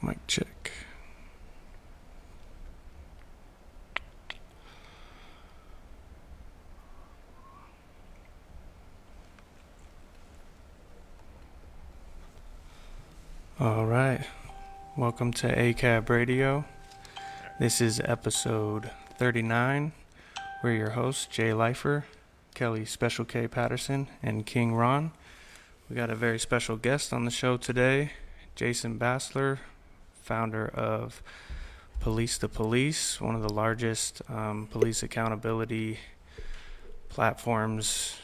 Mic check. All right. Welcome to ACAB Radio. This is episode 39. We're your hosts, Jay Lyfer, Kelly Special K Patterson, and King Ron. We got a very special guest on the show today, Jason Bassler, founder of Police to Police, one of the largest police accountability platforms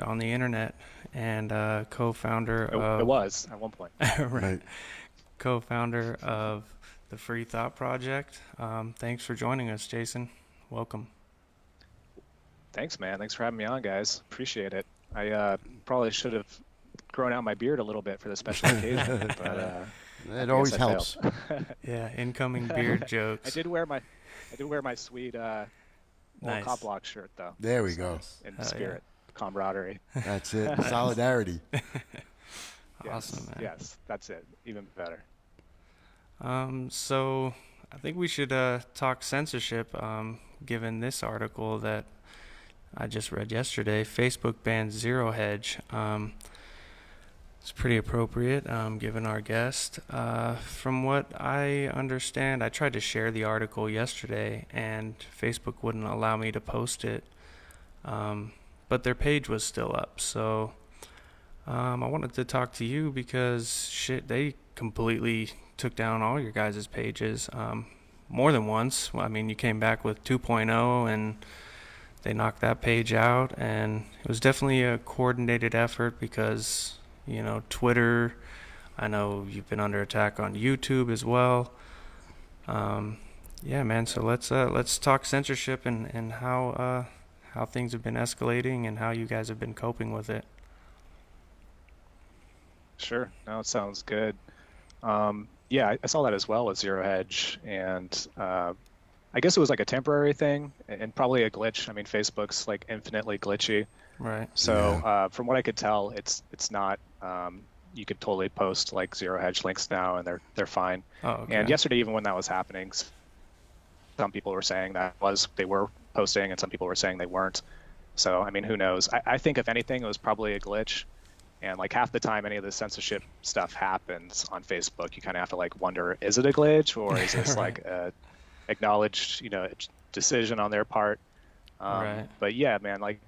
on the internet, and co-founder of... It was at one point. Right. Co-founder of the Free Thought Project. Thanks for joining us, Jason. Welcome. Thanks, man. Thanks for having me on, guys. Appreciate it. I probably should have grown out my beard a little bit for the special occasion, but it always helps. Yeah, incoming beard jokes. I did wear my sweet Nice. cop block shirt though. There we go. In spirit, camaraderie. That's it. Solidarity. Awesome, man. Yes, that's it. Even better. So I think we should talk censorship, given this article that I just read yesterday. Facebook bans Zero Hedge. It's pretty appropriate, given our guest. From what I understand, I tried to share the article yesterday, and Facebook wouldn't allow me to post it. But their page was still up, so I wanted to talk to you because they completely took down all your guys' pages more than once. I mean, you came back with 2.0 and they knocked that page out, and it was definitely a coordinated effort because, you know, Twitter, I know you've been under attack on YouTube as well. Yeah, man, so let's talk censorship and how things have been escalating and how you guys have been coping with it. Sure. No, it sounds good. Yeah, I saw that as well with Zero Hedge, and I guess it was like a temporary thing and probably a glitch. I mean, Facebook's like infinitely glitchy. Right. So from what I could tell, it's not. You could totally post like Zero Hedge links now, and they're fine. Oh, okay. And yesterday, even when that was happening, some people were saying they were posting, and some people were saying they weren't. So I mean, who knows? I think if anything, it was probably a glitch. And like half the time any of the censorship stuff happens on Facebook, you kind of have to like wonder, is it a glitch or is this like a acknowledged, decision on their part? Right. But yeah, man, like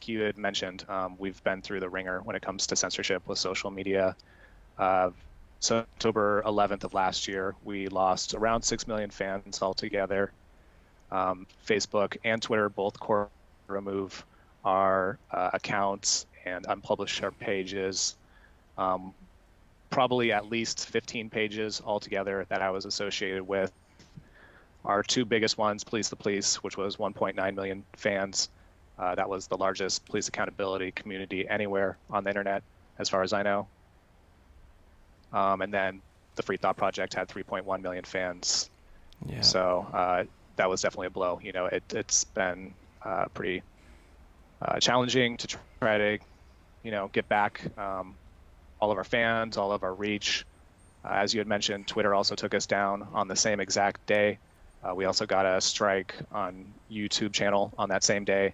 you had mentioned, we've been through the ringer when it comes to censorship with social media. So October 11th of last year, we lost around 6 million fans altogether. Facebook and Twitter both remove our accounts and unpublish our pages. Probably at least 15 pages altogether that I was associated with. Our two biggest ones, Police the Police, which was 1.9 million fans. That was the largest police accountability community anywhere on the internet, as far as I know. And then the Free Thought Project had 3.1 million fans. Yeah. So that was definitely a blow. It's been pretty challenging to try to, get back all of our fans, all of our reach. As you had mentioned, Twitter also took us down on the same exact day. We also got a strike on YouTube channel on that same day.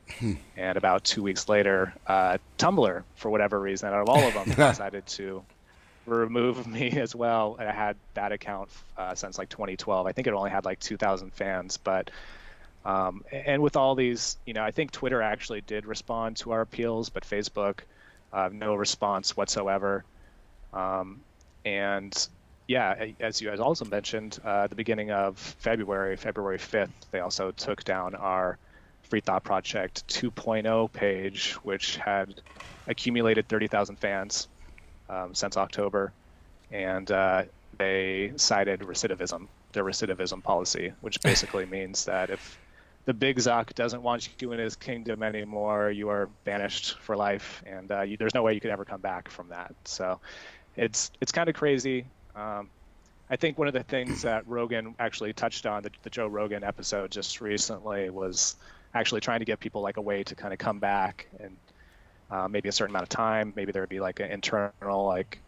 And about 2 weeks later, Tumblr, for whatever reason, out of all of them, decided to remove me as well. I had that account since like 2012. I think it only had like 2,000 fans, but and with all these, I think Twitter actually did respond to our appeals, but Facebook, no response whatsoever. And yeah, as you guys also mentioned, at the beginning of February 5th, they also took down our Free Thought Project 2.0 page, which had accumulated 30,000 fans since October. And they cited recidivism, their recidivism policy, which basically means that if the big Zuck doesn't want you in his kingdom anymore, you are banished for life, and there's no way you could ever come back from that. So it's kind of crazy. I think one of the things that Rogan actually touched on, the Joe Rogan episode just recently, was actually trying to give people like a way to kind of come back, and maybe a certain amount of time. Maybe there would be like an internal like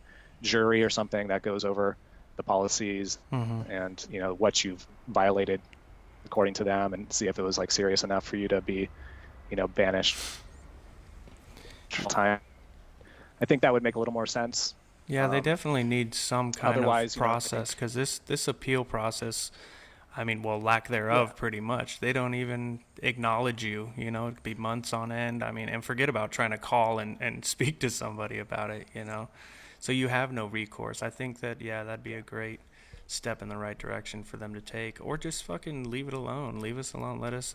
jury or something that goes over the policies Mm-hmm. and what you've violated according to them, and see if it was like serious enough for you to be banished full time. I think that would make a little more sense. Yeah, they definitely need some kind of Otherwise, I process, think, because this appeal process, I mean, well, lack thereof, pretty much. They don't even acknowledge you. It could be months on end. I mean, and forget about trying to call and speak to somebody about it. So you have no recourse. I think that, yeah, that'd be a great step in the right direction for them to take, or just fucking leave it alone. Leave us alone. Let us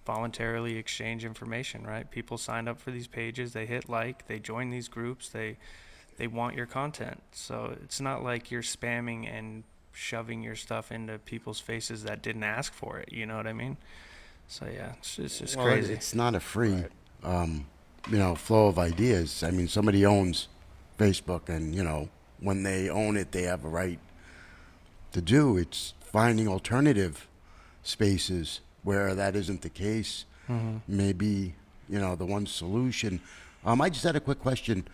voluntarily exchange information, right? People signed up for these pages. They hit like. They join these groups. They want your content. So it's not like you're spamming and shoving your stuff into people's faces that didn't ask for it. You know what I mean? So yeah, it's just Well, crazy. it's not a free, flow of ideas. I mean, somebody owns Facebook, and when they own it, they have a right to do. It's finding alternative spaces where that isn't the case. Mm-hmm. Maybe the one solution. I just had a quick question.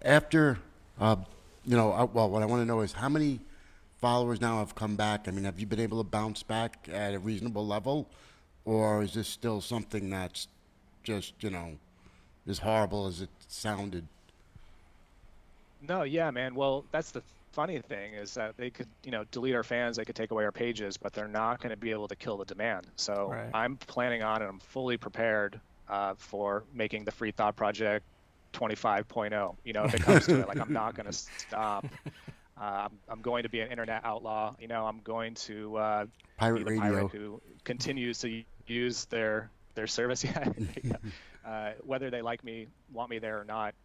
After, what I want to know is how many followers now have come back. I mean, have you been able to bounce back at a reasonable level, or is this still something that's just as horrible as it sounded? no, yeah, man. Well, that's the funny thing, is that they could, delete our fans, they could take away our pages, but they're not going to be able to kill the demand. So Right. I'm planning on, and I'm fully prepared for making the Free Thought Project 25.0. If it comes to it, like, I'm not going to stop. I'm going to be an internet outlaw. I'm going to Pirate be the radio. pirate who continues to use their service. Yeah, whether they want me there or not.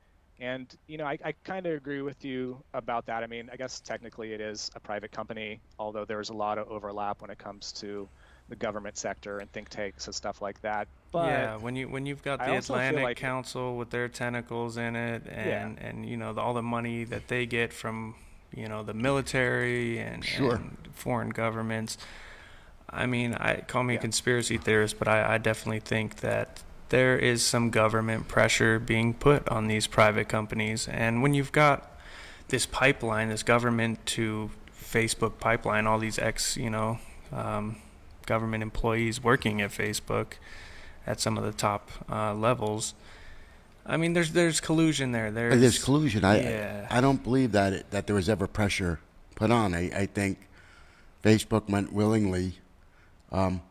And I kind of agree with you about that. I mean, I guess technically it is a private company, although there's a lot of overlap when it comes to the government sector and think tanks and stuff like that. But yeah, when you've got I the also feel Atlantic like, Council with their tentacles in it, yeah, and all the money that they get from the military and, Sure. and foreign governments. I mean, call me a yeah, conspiracy theorist, but I definitely think that there is some government pressure being put on these private companies. And when you've got this pipeline, this government to Facebook pipeline, all these government employees working at Facebook at some of the top levels, I mean, there's collusion there. There's collusion. Yeah. I don't believe that there was ever pressure put on. I think Facebook went willingly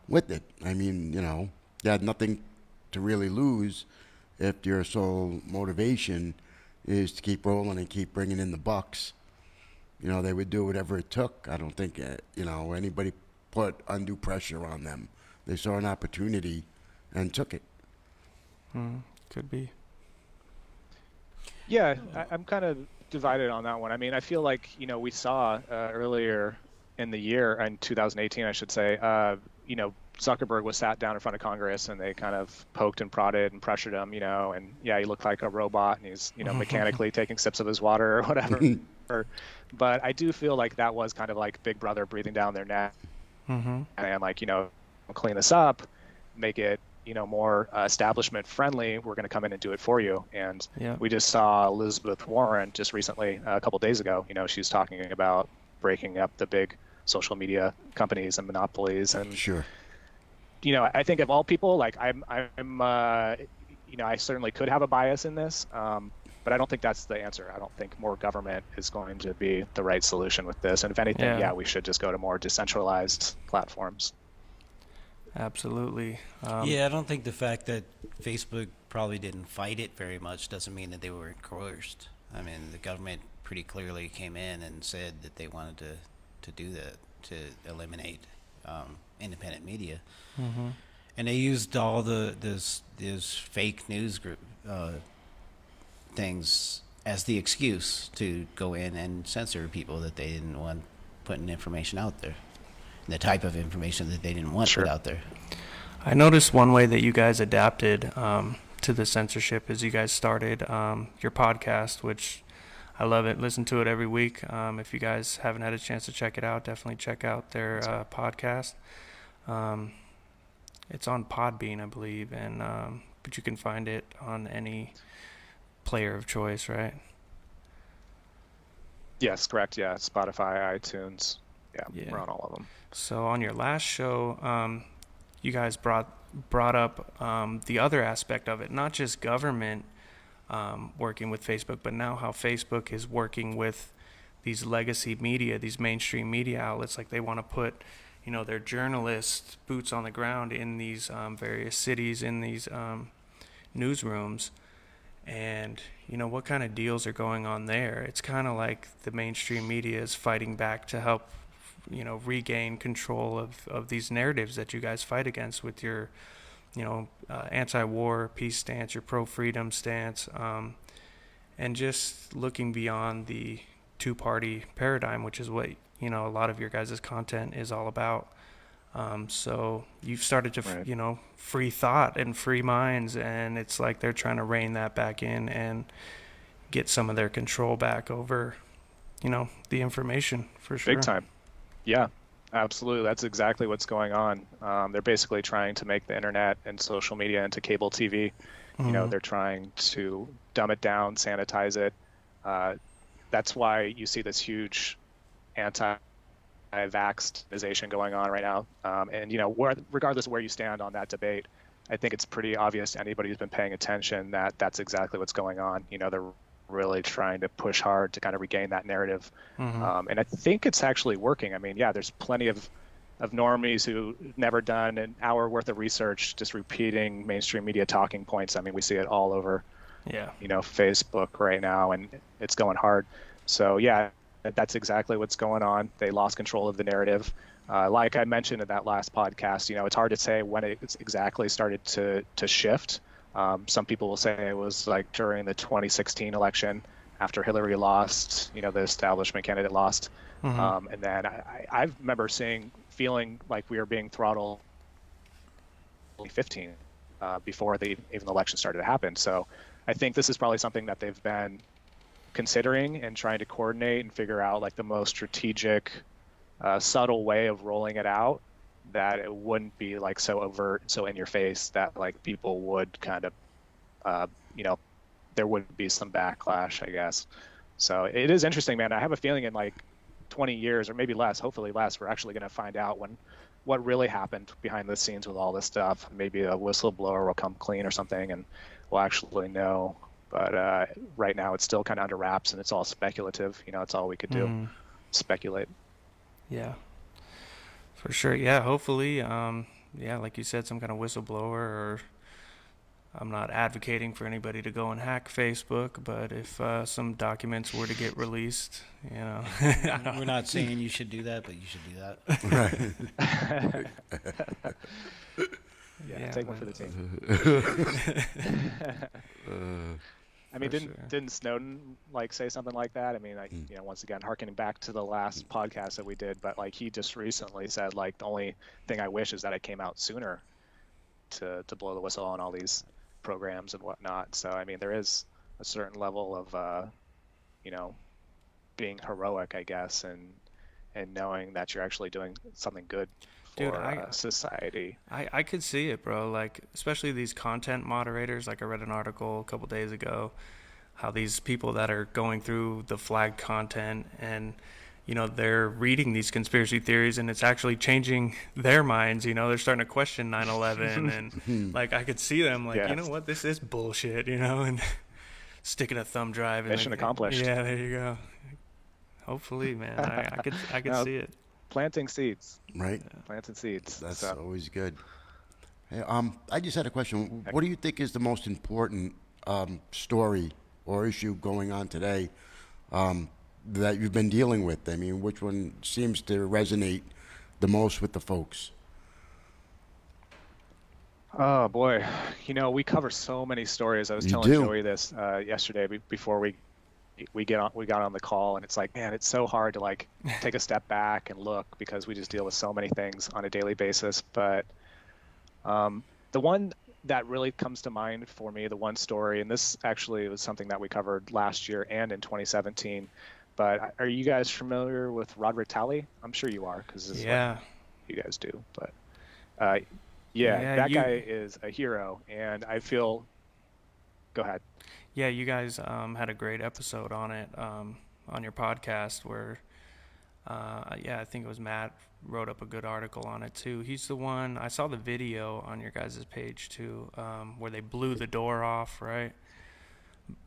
with it. I mean, you had nothing to really lose if your sole motivation is to keep rolling and keep bringing in the bucks. They would do whatever it took. I don't think, anybody put undue pressure on them. They saw an opportunity and took it. Could be. yeah. I'm kind of divided on that one. I mean, I feel like we saw earlier in the year, in 2018, I should say, Zuckerberg was sat down in front of Congress, and they kind of poked and prodded and pressured him, and yeah, he looked like a robot, and he's, mechanically taking sips of his water or whatever. But I do feel like that was kind of like Big Brother breathing down their neck, Mm-hmm. and like, clean this up, make it, more establishment friendly. We're going to come in and do it for you. And Yeah. we just saw Elizabeth Warren just recently, a couple days ago, she was talking about breaking up the big social media companies and monopolies. And Sure. I think of all people, like I'm I certainly could have a bias in this, but I don't think that's the answer. I don't think more government is going to be the right solution with this. And if anything, Yeah. we should just go to more decentralized platforms. Absolutely. Yeah, I don't think the fact that Facebook probably didn't fight it very much doesn't mean that they were coerced. I mean, the government pretty clearly came in and said that they wanted to do that, to eliminate independent media. Mm-hmm. And they used all this fake news group things as the excuse to go in and censor people that they didn't want putting information out there, the type of information that they didn't want Sure. put out there. I noticed one way that you guys adapted to the censorship is you guys started your podcast, which I love it. Listen to it every week. If you guys haven't had a chance to check it out, definitely check out their podcast. It's on Podbean, I believe, and but you can find it on any player of choice, right? Yes, correct. Yeah, Spotify, iTunes. Yeah, Yeah. we're on all of them. So on your last show, you guys brought up the other aspect of it, not just government working with Facebook, but now how Facebook is working with these legacy media, these mainstream media outlets. Like they want to put, their journalists boots on the ground in these various cities, in these newsrooms. And what kind of deals are going on there? It's kind of like the mainstream media is fighting back to help regain control of these narratives that you guys fight against with your anti-war peace stance, your pro-freedom stance, and just looking beyond the two-party paradigm, which is what a lot of your guys' content is all about. So you've started to Right. free thought and free minds, and it's like they're trying to rein that back in and get some of their control back over the information, for Big sure. time. Yeah, absolutely. That's exactly what's going on. They're basically trying to make the internet and social media into cable TV. Hmm. They're trying to dumb it down, sanitize it. Uh, that's why you see this huge anti-vaxxation going on right now. And regardless of where you stand on that debate, I think it's pretty obvious to anybody who's been paying attention that that's exactly what's going on. They're really trying to push hard to kind of regain that narrative. Hmm. And I think it's actually working. I mean, yeah, there's plenty of normies who never done an hour worth of research, just repeating mainstream media talking points. I mean, we see it all over, Yeah. Facebook right now, and it's going hard. So yeah, that's exactly what's going on. They lost control of the narrative. Like I mentioned in that last podcast, it's hard to say when it exactly started to shift. Some people will say it was like during the 2016 election after Hillary lost, the establishment candidate lost. Hmm. And then I remember feeling like we were being throttled 2015 before even the election started to happen. So I think this is probably something that they've been considering and trying to coordinate and figure out like the most strategic, subtle way of rolling it out that it wouldn't be like so overt, so in your face that like people would kind of, uh, you know, there would be some backlash, I guess. So it is interesting, man. I have a feeling in like 20 years or maybe less, hopefully less, we're actually going to find out what really happened behind the scenes with all this stuff. Maybe a whistleblower will come clean or something, and we'll actually know. But right now, it's still kind of under wraps, and it's all speculative. It's all we could do, Hmm. speculate. Yeah, for sure. Yeah, hopefully, yeah, like you said, some kind of whistleblower, or I'm not advocating for anybody to go and hack Facebook, but if some documents were to get released, I We're not saying you should do that, but you should do that. Right. Yeah, yeah, take one for the team. I mean, for sure. didn't Snowden like say something like that? I mean, once again, harkening back to the last podcast that we did, but like he just recently said, like the only thing I wish is that it came out sooner to blow the whistle on all these programs and whatnot. So I mean, there is a certain level of you know being heroic, I guess, and knowing that you're actually doing something good Dude, for society. I could see it, bro. Like, especially these content moderators. Like, I read an article a couple days ago how these people that are going through the flagged content and, they're reading these conspiracy theories and it's actually changing their minds. They're starting to question 9/11 and, like, I could see them like, you know Yes, what, this is bullshit, and sticking a thumb drive in mission accomplished. yeah, there you go. Hopefully, man. I could Now, see it. planting seeds, Right. planting seeds. That's So. always good. Hey, I just had a question. What do you think is the most important story or issue going on today that you've been dealing with? I mean, which one seems to resonate the most with the folks? Oh boy, we cover so many stories. I was You telling do. Joey this yesterday before we got on the call, and it's like, man, it's so hard to like take a step back and look because we just deal with so many things on a daily basis. But the one that really comes to mind for me, the one story, and this actually was something that we covered last year and in 2017. But are you guys familiar with Roderick Talley? I'm sure you are because this is what Yeah. you guys do. But uh, yeah, Yeah, that guy is a hero, and I feel. Go ahead. Yeah, you guys had a great episode on it. on your podcast where, I think it was Matt wrote up a good article on it too. He's the one, I saw the video on your guys' page too, where they blew the door off, right?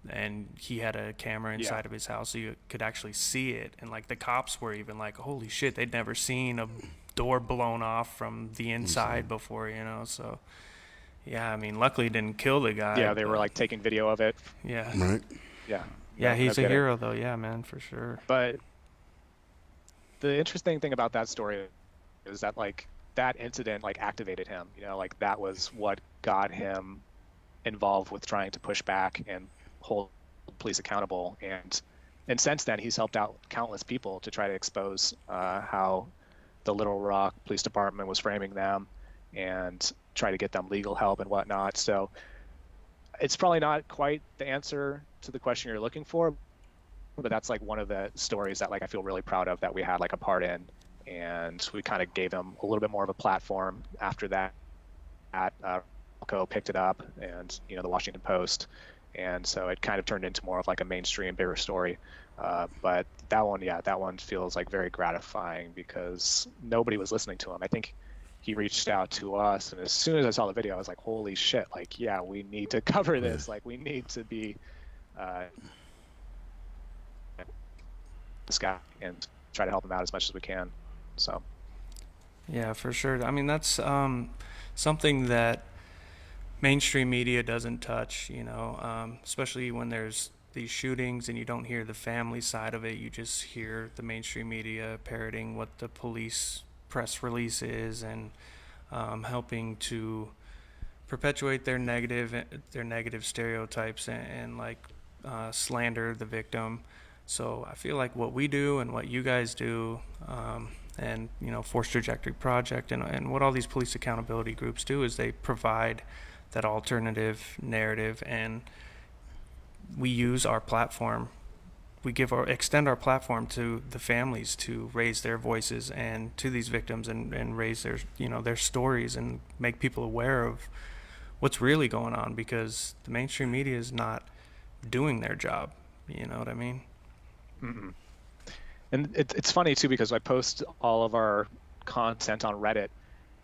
And he had a camera inside of his house so you could actually see it. And like the cops were even like, holy shit, they'd never seen a door blown off from the inside before, so yeah, I mean, luckily it didn't kill the guy. Yeah, they were like taking video of it. Yeah. Right. Yeah. Yeah, he's a hero though. Yeah, man, for sure. But the interesting thing about that story is that like that incident like activated him, like that was what got him involved with trying to push back and hold police accountable. And since then, he's helped out countless people to try to expose how the Little Rock Police Department was framing them and try to get them legal help and whatnot. So it's probably not quite the answer to the question you're looking for, but that's like one of the stories that like I feel really proud of that we had like a part in, and we kind of gave him a little bit more of a platform after that. Picked it up, and the Washington Post, and so it kind of turned into more of like a mainstream bigger story. But that one feels like very gratifying because nobody was listening to him. I think he reached out to us, and as soon as I saw the video, I was like, holy shit, like, yeah, we need to cover this. Like, we need to be this guy and try to help him out as much as we can. So yeah, for sure. I mean, that's something that mainstream media doesn't touch, especially when there's these shootings and you don't hear the family side of it. You just hear the mainstream media parroting what the police press release is and helping to perpetuate their negative stereotypes and slander the victim. So I feel like what we do and what you guys do, and Force Trajectory Project and what all these police accountability groups do is they provide that alternative narrative, and we use our platform. We extend our platform to the families to raise their voices and to these victims and raise their stories and make people aware of what's really going on, because the mainstream media is not doing their job. You know what I mean? Mm-mm. And it's funny too, because I post all of our content on Reddit,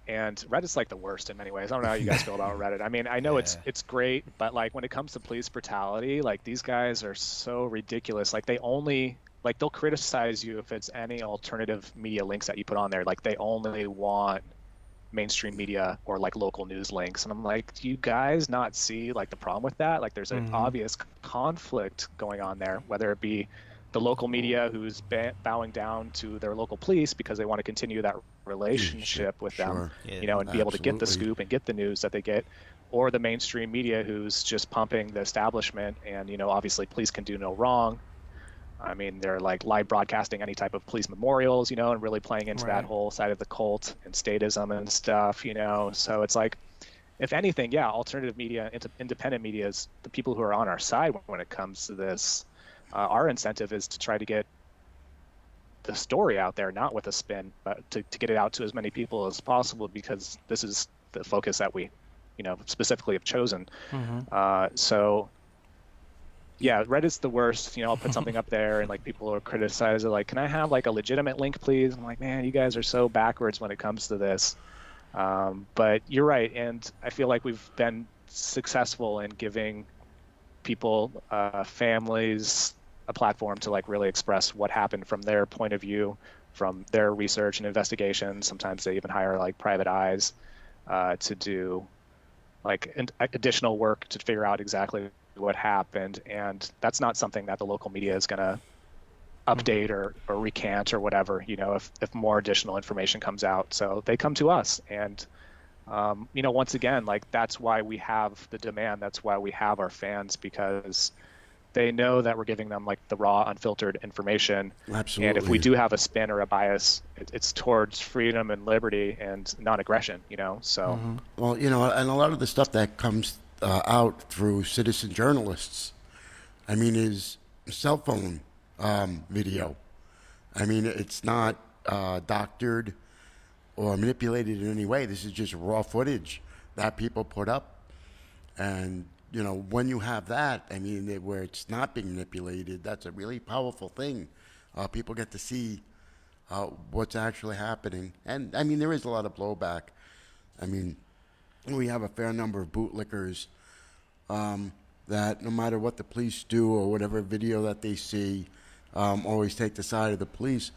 and Reddit's like the worst in many ways. I don't know how you guys feel about Reddit. I mean, I know it's great, but like when it comes to police brutality, like these guys are so ridiculous. Like they'll criticize you if it's any alternative media links that you put on there. Like they only want mainstream media or like local news links. And I'm like, do you guys not see like the problem with that? Like there's an obvious conflict going on there, whether it be the local media who's bowing down to their local police because they want to continue that relationship with them, and be able to get the scoop and get the news that they get, or the mainstream media who's just pumping the establishment. And, obviously police can do no wrong. I mean, they're like live broadcasting any type of police memorials, and really playing into that whole side of the cult and statism and stuff, So it's like, if anything, alternative media, independent media is the people who are on our side when it comes to this. Our incentive is to try to get the story out there, not with a spin, but to get it out to as many people as possible, because this is the focus that we, specifically have chosen. So, yeah, Reddit's the worst. I'll put something up there and like people will criticize it. Like, can I have like a legitimate link, please? I'm like, man, you guys are so backwards when it comes to this. But you're right, and I feel like we've been successful in giving people, families, a platform to like really express what happened from their point of view, from their research and investigation. Sometimes they even hire like private eyes to do like additional work to figure out exactly what happened. And that's not something that the local media is going to update or recant or whatever, if more additional information comes out. So they come to us, and once again, like that's why we have the demand. That's why we have our fans, because they know that we're giving them like the raw, unfiltered information. Absolutely. And if we do have a spin or a bias, it's towards freedom and liberty and non-aggression, so. Well, and a lot of the stuff that comes out through citizen journalists, I mean, is cell phone video. I mean, it's not doctored or manipulated in any way. This is just raw footage that people put up. And, you know, when you have that, I mean, where it's not being manipulated, that's a really powerful thing. People get to see what's actually happening. And, I mean, there is a lot of blowback. I mean, we have a fair number of bootlickers that no matter what the police do or whatever video that they see, always take the side of the police.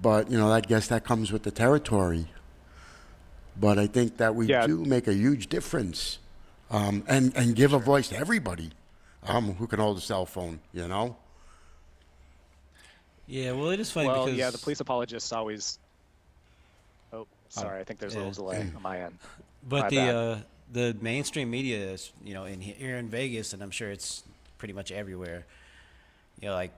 But, you know, I guess that comes with the territory. But I think that we do make a huge difference and give a voice to everybody who can hold a cell phone, you know? Yeah, well, it is funny Well, because yeah, the police apologists always. Oh, sorry, I think there's a little delay on my end. But My bad. the mainstream media is, you know, here in Vegas, and I'm sure it's pretty much everywhere. You know, like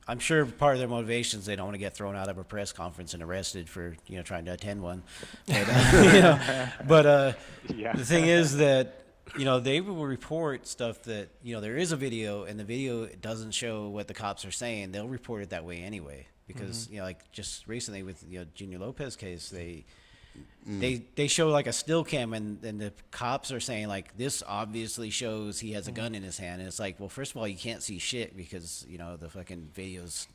I'm sure part of their motivation is they don't want to get thrown out of a press conference and arrested for, you know, trying to attend one. But, you know, but Yeah. the thing is that, you know, they will report stuff that, you know, there is a video and the video doesn't show what the cops are saying. They'll report it that way anyway because, you know, like just recently with, you know, Junior Lopez case, they show like a still cam and the cops are saying like this obviously shows he has a gun in his hand, and it's like, well, first of all, you can't see shit because, you know, the fucking video's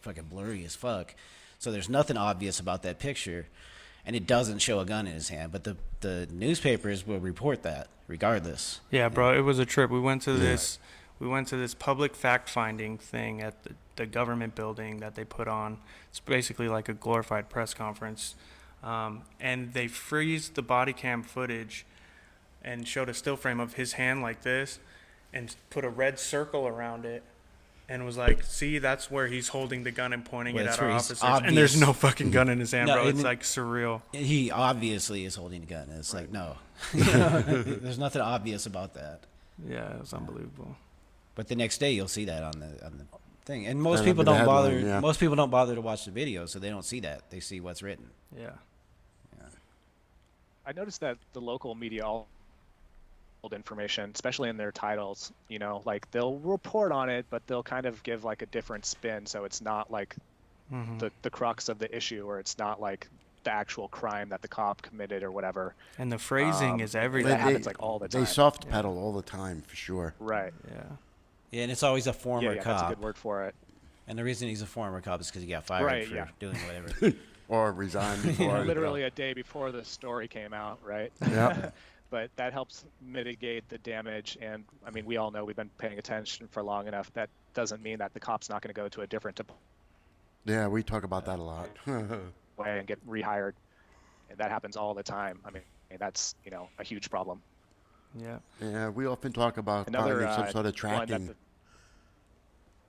fucking blurry as fuck, so there's nothing obvious about that picture, and it doesn't show a gun in his hand, but the newspapers will report that regardless. Yeah, bro, it was a trip. We went to this public fact-finding thing at the government building that they put on. It's basically like a glorified press conference. And they freezed the body cam footage and showed a still frame of his hand like this and put a red circle around it and was like, see, that's where he's holding the gun and pointing it at our officers. And there's no fucking gun in his hand, bro. It's like surreal. He obviously is holding a gun. It's like, no. There's nothing obvious about that. Yeah, it was unbelievable. But the next day you'll see that on the thing. And most people don't bother. Yeah. Most people don't bother to watch the video, so they don't see that. They see what's written. Yeah. I noticed that the local media all hold information, especially in their titles. You know, like they'll report on it, but they'll kind of give like a different spin, so it's not like the crux of the issue, or it's not like the actual crime that the cop committed or whatever. And the phrasing is everything. That happens like all the time. They soft pedal all the time, for sure. Right. Yeah. Yeah, and it's always a former Yeah, cop. that's a good word for it. And the reason he's a former cop is because he got fired for doing whatever. Or resign before. Literally a day before the story came out, right? Yeah. But that helps mitigate the damage. And I mean, we all know we've been paying attention for long enough. That doesn't mean that the cop's not going to go to a different Yeah, we talk about that a lot. way and get rehired. And that happens all the time. I mean, that's, you know, a huge problem. Yeah. Yeah, we often talk about Another finding some sort of one that tracking.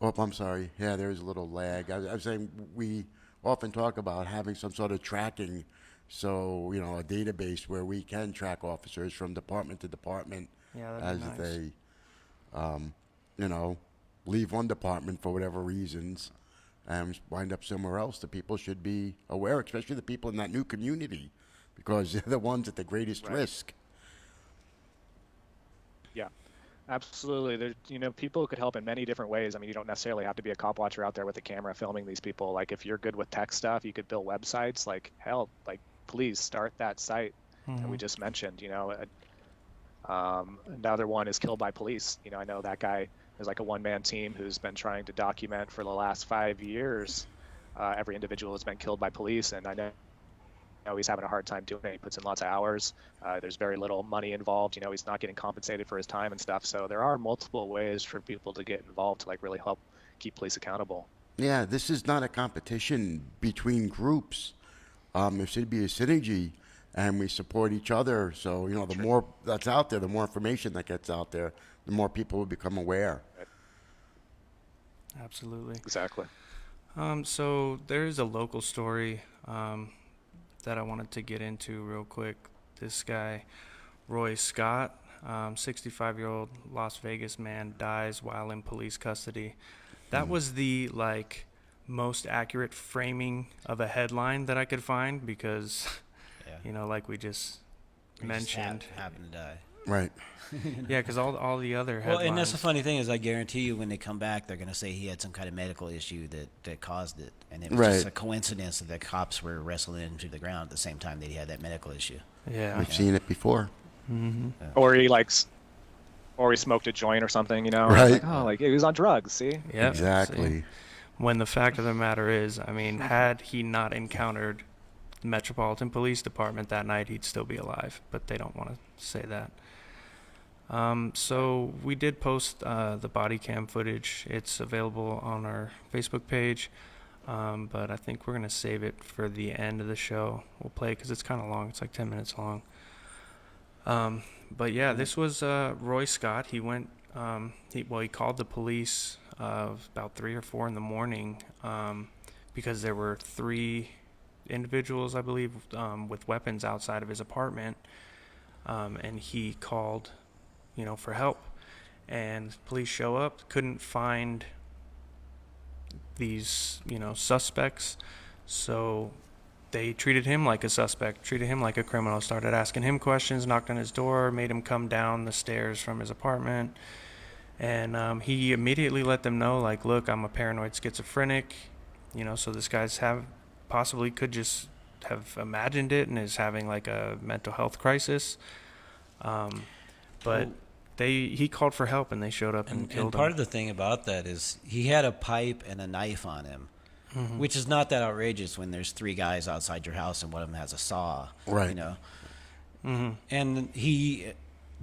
Oh, I'm sorry. Yeah, there's a little lag. I was saying we often talk about having some sort of tracking, so, you know, a database where we can track officers from department to department Yeah, as that'd be nice. they, you know, leave one department for whatever reasons and wind up somewhere else. The people should be aware, especially the people in that new community, because they're the ones at the greatest risk. Yeah, absolutely. There, you know, people could help in many different ways. I mean, you don't necessarily have to be a cop watcher out there with a camera filming these people. Like, if you're good with tech stuff, you could build websites. Like, hell, like, please start that site that we just mentioned. You know, another one is Killed by Police. You know, I know that guy is like a one-man team who's been trying to document for the last 5 years every individual who's been killed by police, and I know he's having a hard time doing it. He puts in lots of hours. There's very little money involved. You know, he's not getting compensated for his time and stuff. So there are multiple ways for people to get involved to like really help keep police accountable. Yeah, this is not a competition between groups. There should be a synergy, and we support each other. So, you know, the more that's out there, the more information that gets out there, the more people will become aware. Absolutely. Exactly. So there is a local story that I wanted to get into real quick. This guy, Roy Scott, 65-year-old Las Vegas man, dies while in police custody. That was the like most accurate framing of a headline that I could find because, you know, like we just mentioned, happened to die. Right. Yeah, because all the other Well, headlines. and that's the funny thing is, I guarantee you, when they come back, they're going to say he had some kind of medical issue that caused it, and it was just a coincidence that the cops were wrestling him to the ground at the same time that he had that medical issue. Yeah. We've seen it before. Or or he smoked a joint or something, you know. Right. It's like, oh, like he was on drugs. See, Yeah. Exactly. See? When the fact of the matter is, I mean, had he not encountered the Metropolitan Police Department that night, he'd still be alive. But they don't want to say that. So we did post the body cam footage. It's available on our Facebook page. But I think we're going to save it for the end of the show. We'll play it because it's kind of long. It's like 10 minutes long. But yeah, this was Roy Scott. He went, he called the police about 3 or 4 in the morning because there were 3 individuals, I believe, with weapons outside of his apartment. And he called, for help. And police show up, couldn't find these, suspects. So they treated him like a suspect, treated him like a criminal, started asking him questions, knocked on his door, made him come down the stairs from his apartment. And he immediately let them know, like, look, I'm a paranoid schizophrenic, so this guy's possibly could just have imagined it and is having like a mental health crisis. But he called for help and they showed up and killed And him. part of the thing about that is he had a pipe and a knife on him, which is not that outrageous when there's 3 guys outside your house and one of them has a saw. Right. And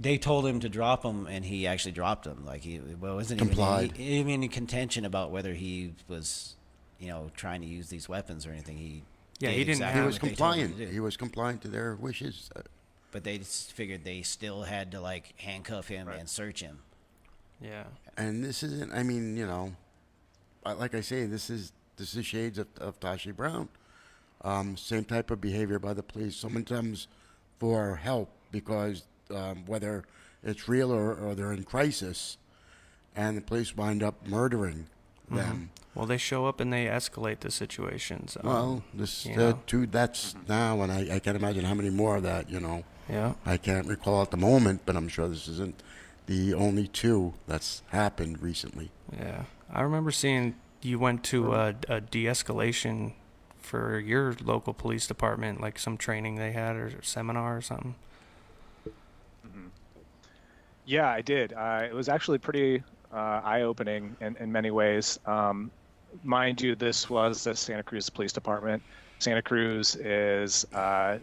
they told him to drop him, and he actually dropped him. Like he wasn't Complied. even in contention about whether he was, trying to use these weapons or anything. He Yeah, did he didn't exactly He have- was what they told him compliant. to do. He was compliant to their wishes. But they just figured they still had to like handcuff him and search him. Yeah. And this isn't, I mean, like I say, this is shades of Tashi Brown. Same type of behavior by the police. Someone comes for help because whether it's real or they're in crisis, and the police wind up murdering them. Well, they show up and they escalate the situations. Well, that's now, and I can't imagine how many more of that, Yeah. I can't recall at the moment, but I'm sure this isn't the only 2 that's happened recently. Yeah. I remember seeing you went to a de-escalation for your local police department, like some training they had or seminar or something. yeah, I did. It was actually pretty eye-opening in many ways. Mind you, this was the Santa Cruz Police Department. Santa Cruz is a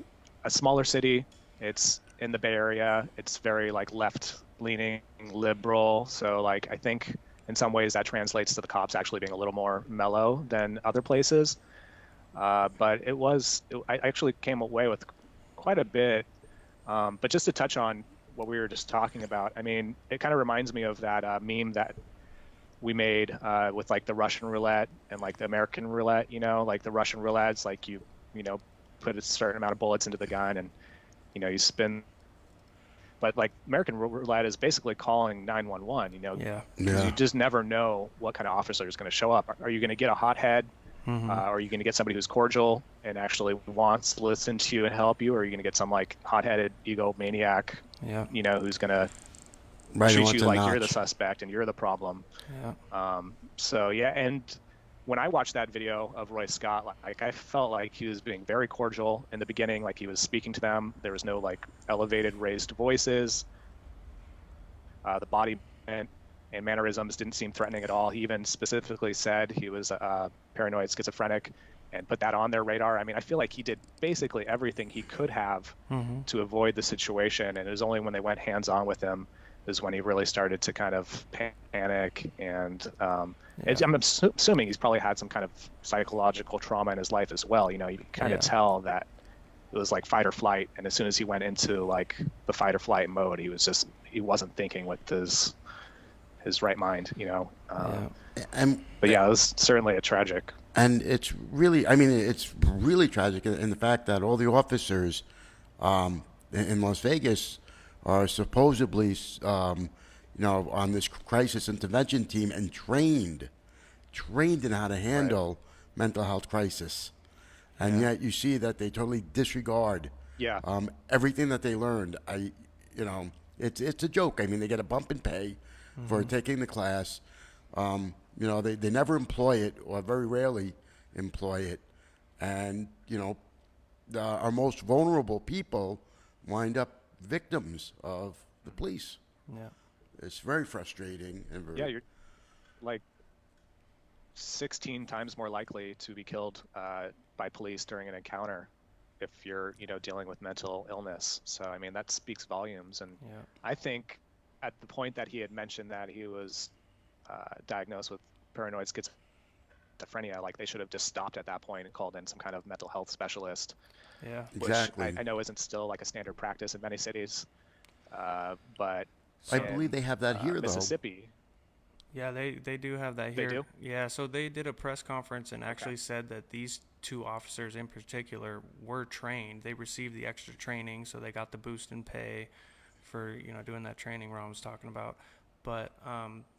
smaller city. It's in the Bay Area. It's very like left-leaning, liberal. So like I think in some ways that translates to the cops actually being a little more mellow than other places. But I actually came away with quite a bit. But just to touch on what we were just talking about, I mean, it kind of reminds me of that meme that we made with like the Russian roulette and like the American roulette, like the Russian roulette's like you put a certain amount of bullets into the gun and, you spin. But like American roulette is basically calling 911, Yeah. because you just never know what kind of officer is going to show up. Are you going to get a hothead? Are you going to get somebody who's cordial and actually wants to listen to you and help you? Or are you going to get some like hot-headed egomaniac, Yeah. who's going to Right, treat wants you a like you're the notch. suspect and you're the problem? Yeah. So yeah, and when I watched that video of Roy Scott, like I felt like he was being very cordial in the beginning, like he was speaking to them. There was no like elevated, raised voices. The body and mannerisms didn't seem threatening at all. He even specifically said he was paranoid schizophrenic and put that on their radar. I mean, I feel like he did basically everything he could have to avoid the situation, and it was only when they went hands-on with him is when he really started to kind of panic. And I'm assuming he's probably had some kind of psychological trauma in his life as well. You can kind of tell that it was like fight or flight, and as soon as he went into like the fight or flight mode, he wasn't thinking with his right mind. But yeah, it was certainly a tragic. And it's really, I mean, it's really tragic in the fact that all the officers in Las Vegas are supposedly, on this crisis intervention team and trained in how to handle mental health crisis. And yet you see that they totally disregard everything that they learned. It's a joke. I mean, they get a bump in pay for taking the class. They never employ it, or very rarely employ it. And, our most vulnerable people wind up victims of the police. Yeah. It's very frustrating and very, Yeah, you're like 16 times more likely to be killed by police during an encounter if you're, dealing with mental illness. So, I mean, that speaks volumes. And Yeah. I think at the point that he had mentioned that he was diagnosed with paranoid schizophrenia, like they should have just stopped at that point and called in some kind of mental health specialist, Yeah. which exactly. I know isn't still like a standard practice in many cities. But I in believe they have that here, though. Mississippi, Yeah, they do have that They here. do? Yeah, so they did a press conference and actually said that these two officers in particular were trained. They received the extra training, so they got the boost in pay for doing that training Ron was talking about. But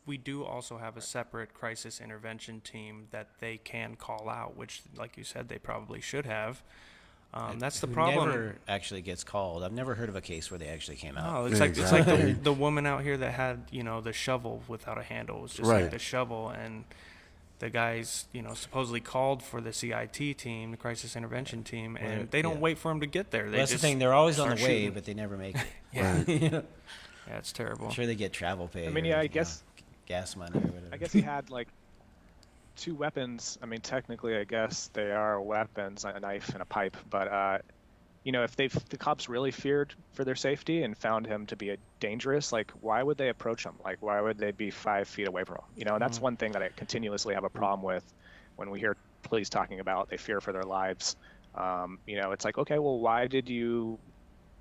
we do also have a separate crisis intervention team that they can call out, which, like you said, they probably should have. That's the Who problem. never actually gets called. I've never heard of a case where they actually came out. Oh, it's like Exactly. the woman out here that had the shovel without a handle. It was just Right. like the shovel, and the guys supposedly called for the CIT team, the crisis intervention team, and they don't yeah. wait for them to get there. They Well, that's the just thing. They're always on the start way, shooting. but they never make it. Yeah, Right. You know? yeah, it's terrible. I'm sure they get travel pay. I mean, or, yeah, I guess gas money or whatever. I guess he had like two weapons. I mean, technically, I guess they are weapons, a knife and a pipe. But if the cops really feared for their safety and found him to be dangerous, like why would they approach him? Like why would they be 5 feet away from him? And that's one thing that I continuously have a problem with when we hear police talking about they fear for their lives. It's like, okay, well, why did you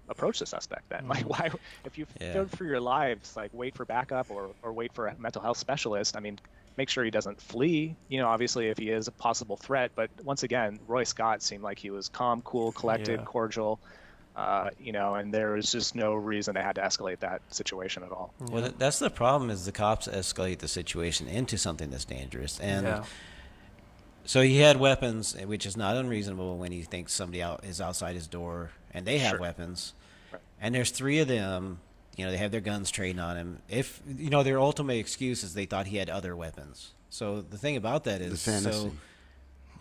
approach the suspect then? Like, why, if you feared for your lives, like wait for backup or wait for a mental health specialist. I mean, make sure he doesn't flee, obviously if he is a possible threat. But once again, Roy Scott seemed like he was calm, cool, collected, Yeah. cordial, and there was just no reason they had to escalate that situation at all. Well, that's the problem is the cops escalate the situation into something that's dangerous. And Yeah. so he had weapons, which is not unreasonable when he thinks somebody is outside his door and they have Sure. weapons. Right. And there's three of them. They have their guns trained on him. If their ultimate excuse is they thought he had other weapons. So the thing about that The is, fantasy. so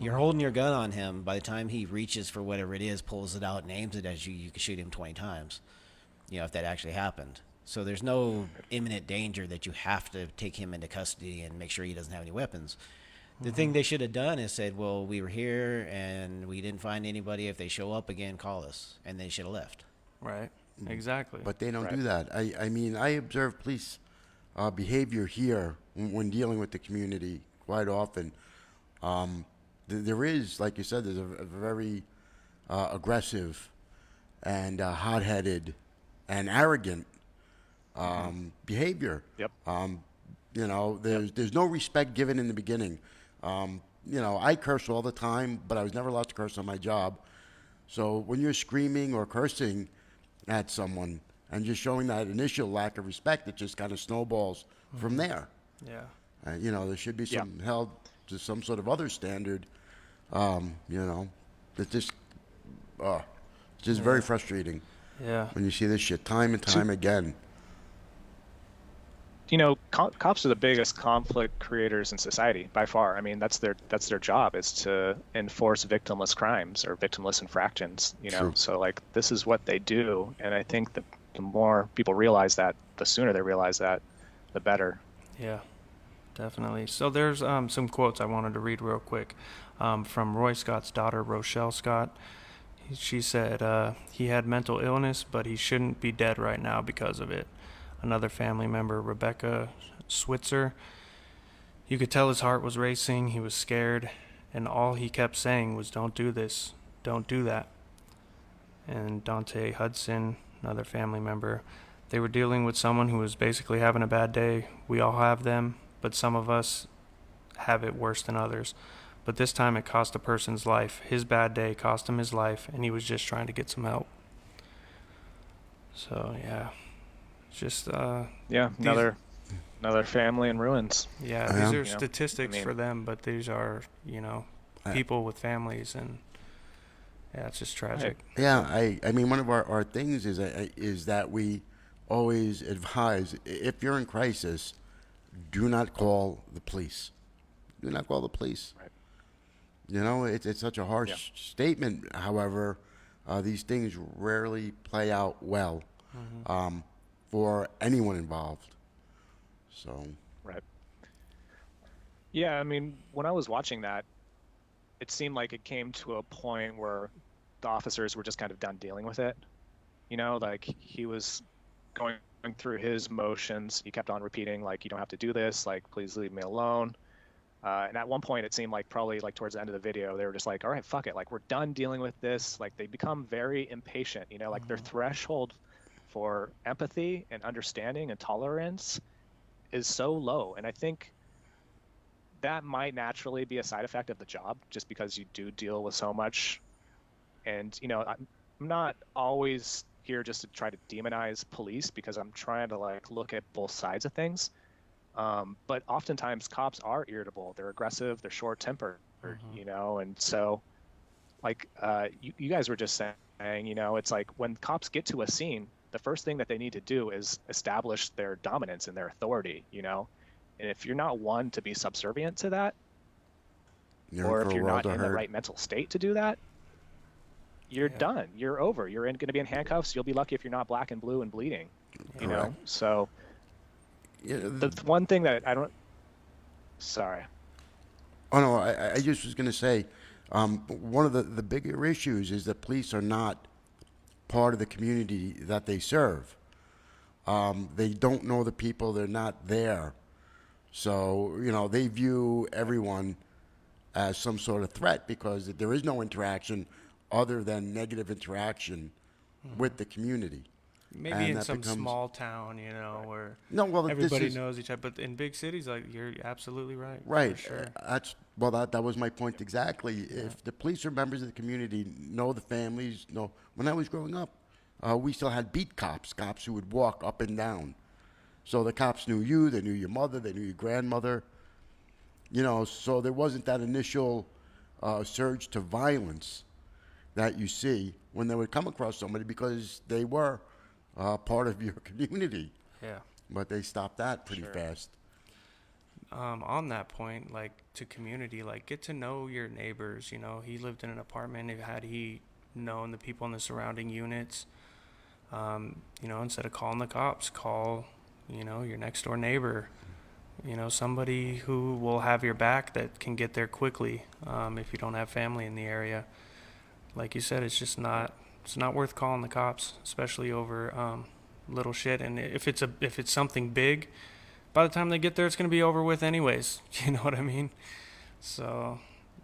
you're holding your gun on him. By the time he reaches for whatever it is, pulls it out and aims it at you, you can shoot him 20 times. If that actually happened. So there's no imminent danger that you have to take him into custody and make sure he doesn't have any weapons. The thing they should have done is said, well, we were here and we didn't find anybody. If they show up again, call us. And they should have left. Right. Exactly. But they don't Right. do that. I mean, I observe police behavior here when dealing with the community quite often. There is, like you said, there's a very aggressive and hot-headed and arrogant behavior. Yep. There's no respect given in the beginning. I curse all the time, but I was never allowed to curse on my job. So when you're screaming or cursing at someone and just showing that initial lack of respect, it just kind of snowballs from there. Yeah. There should be some held to some sort of other standard. It's just very frustrating Yeah. when you see this shit time and time again. Cops are the biggest conflict creators in society by far. I mean, that's their job, is to enforce victimless crimes or victimless infractions. True. So like this is what they do, and I think that the more people realize that, the sooner they realize that, the better. Yeah, definitely. So there's some quotes I wanted to read real quick from Roy Scott's daughter, Rochelle Scott. She said he had mental illness, but he shouldn't be dead right now because of it. Another family member, Rebecca Switzer, you could tell his heart was racing, he was scared, and all he kept saying was, "Don't do this, don't do that." And Dante Hudson, another family member, they were dealing with someone who was basically having a bad day. We all have them, but some of us have it worse than others. But this time it cost a person's life. His bad day cost him his life, and he was just trying to get some help. So, yeah. Just Another family in ruins. yeah, Yeah. these are You know, statistics I mean- for them, but these are people with families, and yeah, it's just tragic. Yeah, I mean, one of our things is that we always advise, if you're in crisis, do not call the police. Do not call the police. Right. It's such a harsh statement. However, these things rarely play out well. for anyone involved. So, Right. Yeah, I mean, when I was watching that, it seemed like it came to a point where the officers were just kind of done dealing with it. Like he was going through his motions. He kept on repeating, like, you don't have to do this. Like, please leave me alone. And at one point, it seemed like probably like towards the end of the video, they were just like, all right, fuck it. Like, we're done dealing with this. Like, they become very impatient, like their threshold for empathy and understanding and tolerance is so low. And I think that might naturally be a side effect of the job just because you do deal with so much. And, I'm not always here just to try to demonize police because I'm trying to like look at both sides of things. But oftentimes cops are irritable, they're aggressive, they're short-tempered, and so like you guys were just saying, it's like when cops get to a scene, the first thing that they need to do is establish their dominance and their authority, and if you're not one to be subservient to that, you're in or for if a you're world not of in the hurt. right mental state to do that, you're done. You're over. You're going to be in handcuffs. You'll be lucky if you're not black and blue and bleeding. Correct. So Yeah, the one thing that I don't. Sorry. oh no, I just was going to say, one of the bigger issues is that police are not part of the community that they serve. They don't know the people; they're not there, so they view everyone as some sort of threat because there is no interaction other than negative interaction with the community. Maybe And in that some becomes small town, where no. Well, this everybody is knows each other. But in big cities, like you're absolutely right. right. For sure. That was my point exactly. If the police are members of the community, know the families. Know when I was growing up, we still had beat cops who would walk up and down. So the cops knew you, they knew your mother, they knew your grandmother. So there wasn't that initial surge to violence that you see when they would come across somebody because they were part of your community. Yeah. But they stopped that pretty fast. On that point, like to community, like get to know your neighbors. He lived in an apartment. Had he known the people in the surrounding units, instead of calling the cops, call, your next door neighbor. Somebody who will have your back that can get there quickly if you don't have family in the area. Like you said, it's not worth calling the cops, especially over little shit. And if it's something big, by the time they get there, it's going to be over with anyways. You know what I mean? So,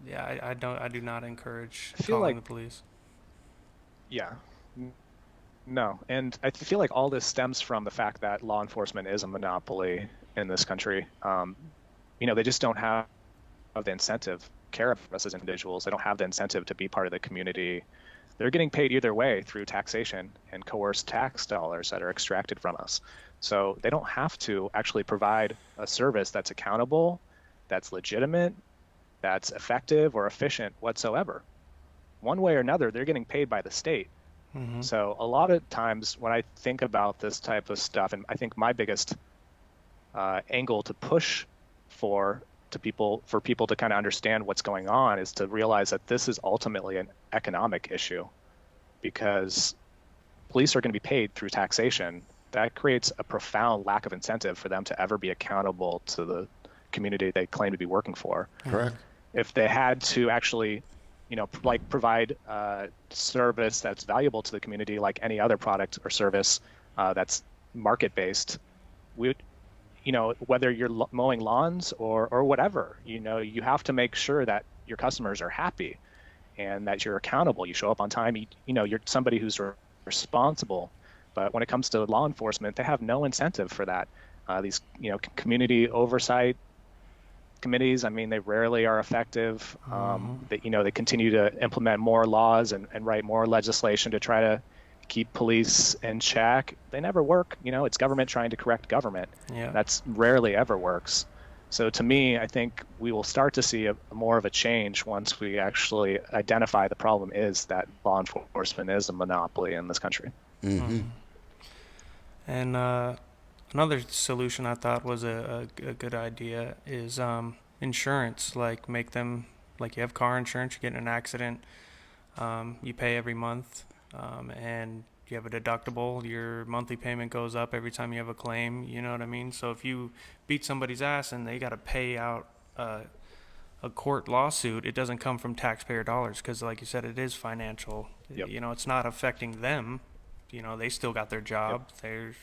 yeah, I do not encourage I feel calling like the police. Yeah. No. And I feel like all this stems from the fact that law enforcement is a monopoly in this country. They just don't have the incentive care of us as individuals. They don't have the incentive to be part of the community. They're getting paid either way through taxation and coerced tax dollars that are extracted from us. So they don't have to actually provide a service that's accountable, that's legitimate, that's effective or efficient whatsoever. One way or another, they're getting paid by the state. Mm-hmm. So a lot of times when I think about this type of stuff, and I think my biggest angle to push for people to kind of understand what's going on is to realize that this is ultimately an economic issue, because police are going to be paid through taxation. That creates a profound lack of incentive for them to ever be accountable to the community they claim to be working for. Correct. If they had to actually provide service that's valuable to the community, like any other product or service that's market-based, whether you're mowing lawns or whatever, you have to make sure that your customers are happy and that you're accountable. You show up on time. You're somebody who's responsible. But when it comes to law enforcement, they have no incentive for that. These, community oversight committees, they rarely are effective. They continue to implement more laws and write more legislation to try to keep police in check. They never work. It's government trying to correct government. Yeah. That's rarely ever works. So to me, I think we will start to see more of a change once we actually identify the problem is that law enforcement is a monopoly in this country. Mm-hmm. And another solution I thought was a good idea is insurance. Like make them, like you have car insurance, you get in an accident, you pay every month, and you have a deductible, your monthly payment goes up every time you have a claim. You know what I mean? So if you beat somebody's ass and they got to pay out a court lawsuit, it doesn't come from taxpayer dollars because, like you said, it is financial. Yep. You know, it's not affecting them. You know, they still got their job. Yep. There's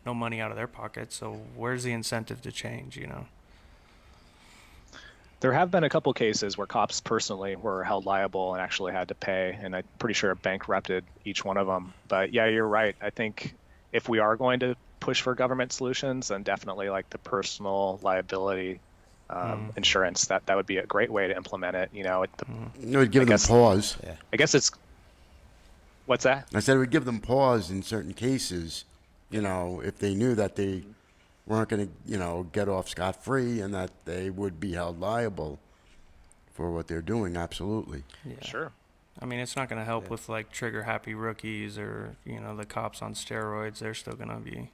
no money out of their pocket. So where's the incentive to change? You know. There have been a couple cases where cops personally were held liable and actually had to pay, and I'm pretty sure bankrupted each one of them. But yeah, you're right. I think if we are going to push for government solutions, then definitely like the personal liability insurance, that would be a great way to implement it. You know, It would give them pause. Yeah. I guess it's, what's that? I said it would give them pause in certain cases, you know, if they knew that they weren't going to, you know, get off scot-free and that they would be held liable for what they're doing. Absolutely. Yeah. Sure. I mean, it's not going to help with like trigger-happy rookies or, you know, the cops on steroids. They're still going to be.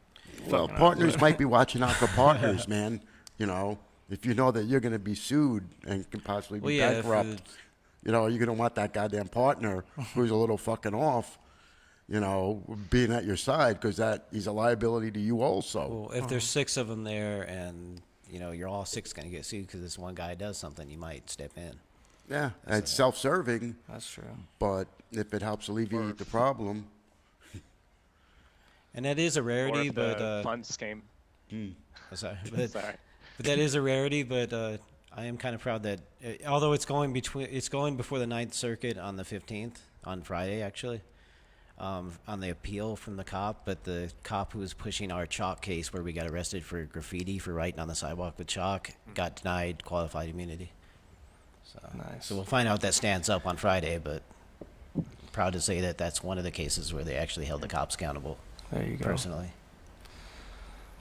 Well, fucking partners up. might be watching out for partners, man. You know, if you know that you're going to be sued and can possibly be bankrupt, you know, you're going to want that goddamn partner who's a little fucking off, you know, being at your side because that he's a liability to you also. Well, if there's 6 of them there and, you know, you're all 6 going to get sued because this one guy does something, you might step in. Yeah, it's self-serving, That's true. but if it helps alleviate the problem, And that is a Or rarity, if but the funds came. sorry, Sorry. but that is a rarity. But I am kind of proud that although it's going before the Ninth Circuit on the 15th, on Friday actually, on the appeal from the cop. But the cop who was pushing our chalk case where we got arrested for graffiti for writing on the sidewalk with chalk got denied qualified immunity. So, Nice. So we'll find out if that stands up on Friday. But proud to say that that's one of the cases where they actually held the cops accountable. There you go. Personally.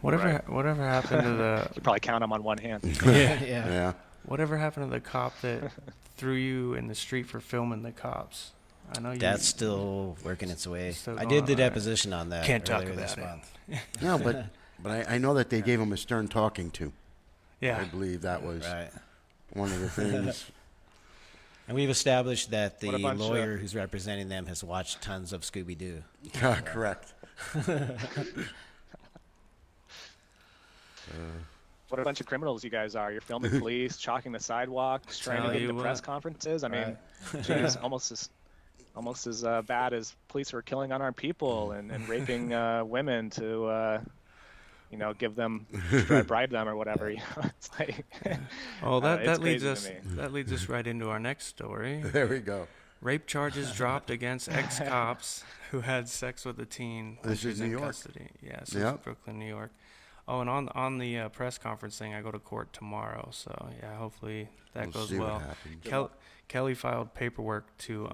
Whatever happened to the You probably count them on one hand. yeah. whatever happened to the cop that threw you in the street for filming the cops? I know That's still working its way. Still I going did the on, right. deposition on that Can't talk earlier this about it. month. No, but I know that they gave him a stern talking to. Yeah. I believe that was Right. one of the things. And we've established that the What a bunch of- lawyer who's representing them has watched tons of Scooby-Doo. Correct. What a bunch of criminals you guys are. You're filming police, chalking the sidewalks, trying to Tell get you into press what. conferences. I mean, Right. geez, almost as bad as police who are killing unarmed people and raping women to, you know, give them, bribe them or whatever. You know, it's like, Oh, that it's leads crazy to us me. that leads us right into our next story. There we go. Rape charges dropped against ex-cops who had sex with a teen when This she was is in New York. custody. Yes, this is Yep. Brooklyn, New York. Oh, and on the press conference thing, I go to court tomorrow. So yeah, hopefully that We'll goes see what well. happens. Kelly filed paperwork to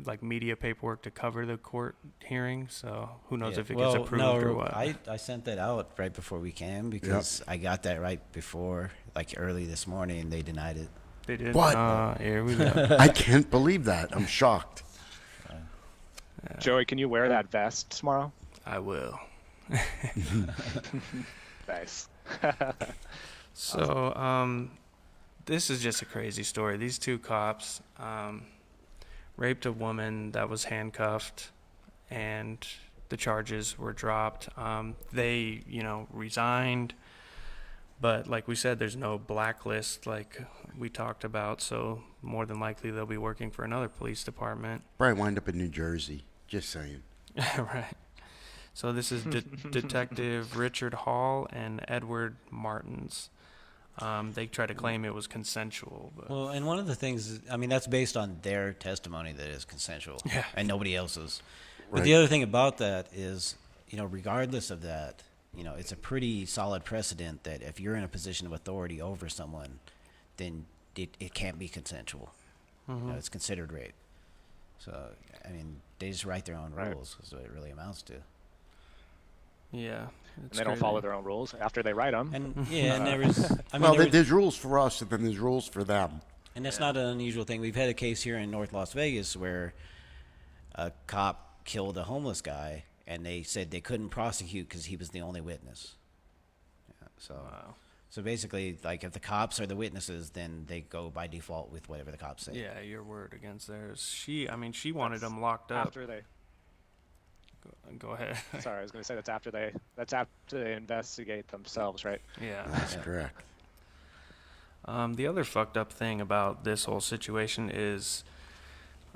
like media paperwork to cover the court hearing. So who knows Yeah. if it Well, gets approved no, or what? I sent that out right before we came because I got that right before, like early this morning. They denied it. They did. What? Here we go. I can't believe that. I'm shocked. Joey, can you wear that vest tomorrow? I will. Nice. So, this is just a crazy story. These 2 cops raped a woman that was handcuffed, and the charges were dropped. They, you know, resigned, but like we said, there's no blacklist like we talked about, so more than likely they'll be working for another police department. Probably wind up in New Jersey. Just saying. Right. So this is Detective Richard Hall and Edward Martins. They try to claim it was consensual, but Well, and one of the things, I mean, that's based on their testimony that is consensual, Yeah. and nobody else's. But Right. the other thing about that is, you know, regardless of that, you know, it's a pretty solid precedent that if you're in a position of authority over someone, then it can't be consensual. You know, it's considered rape. So, I mean, they just write their own Right. rules is what it really amounts to. yeah. And they don't follow their own rules after they write them. And yeah, and there was, I mean, Well, there was- there's rules for us, and then there's rules for them. and that's not an unusual thing. We've had a case here in North Las Vegas where a cop killed a homeless guy, and they said they couldn't prosecute because he was the only witness. Yeah, so basically, like if the cops are the witnesses, then they go by default with whatever the cops say. Yeah, your word against theirs. She wanted them locked up. After they, Go ahead. Sorry, I was going to say that's after they investigate themselves, right? Yeah. That's correct. The other fucked up thing about this whole situation is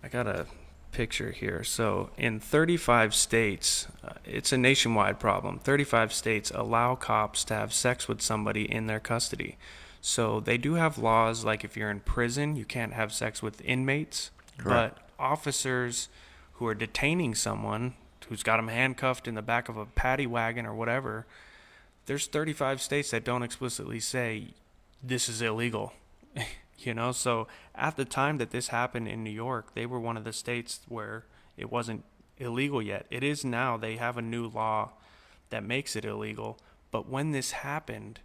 I got a picture here. So in 35 states, it's a nationwide problem. 35 states allow cops to have sex with somebody in their custody. So they do have laws like if you're in prison, you can't have sex with inmates. Correct. But officers who are detaining someone who's got them handcuffed in the back of a paddy wagon or whatever, there's 35 states that don't explicitly say this is illegal. So at the time that this happened in New York, they were one of the states where it wasn't illegal yet. It is now. They have a new law that makes it illegal. But when this happened,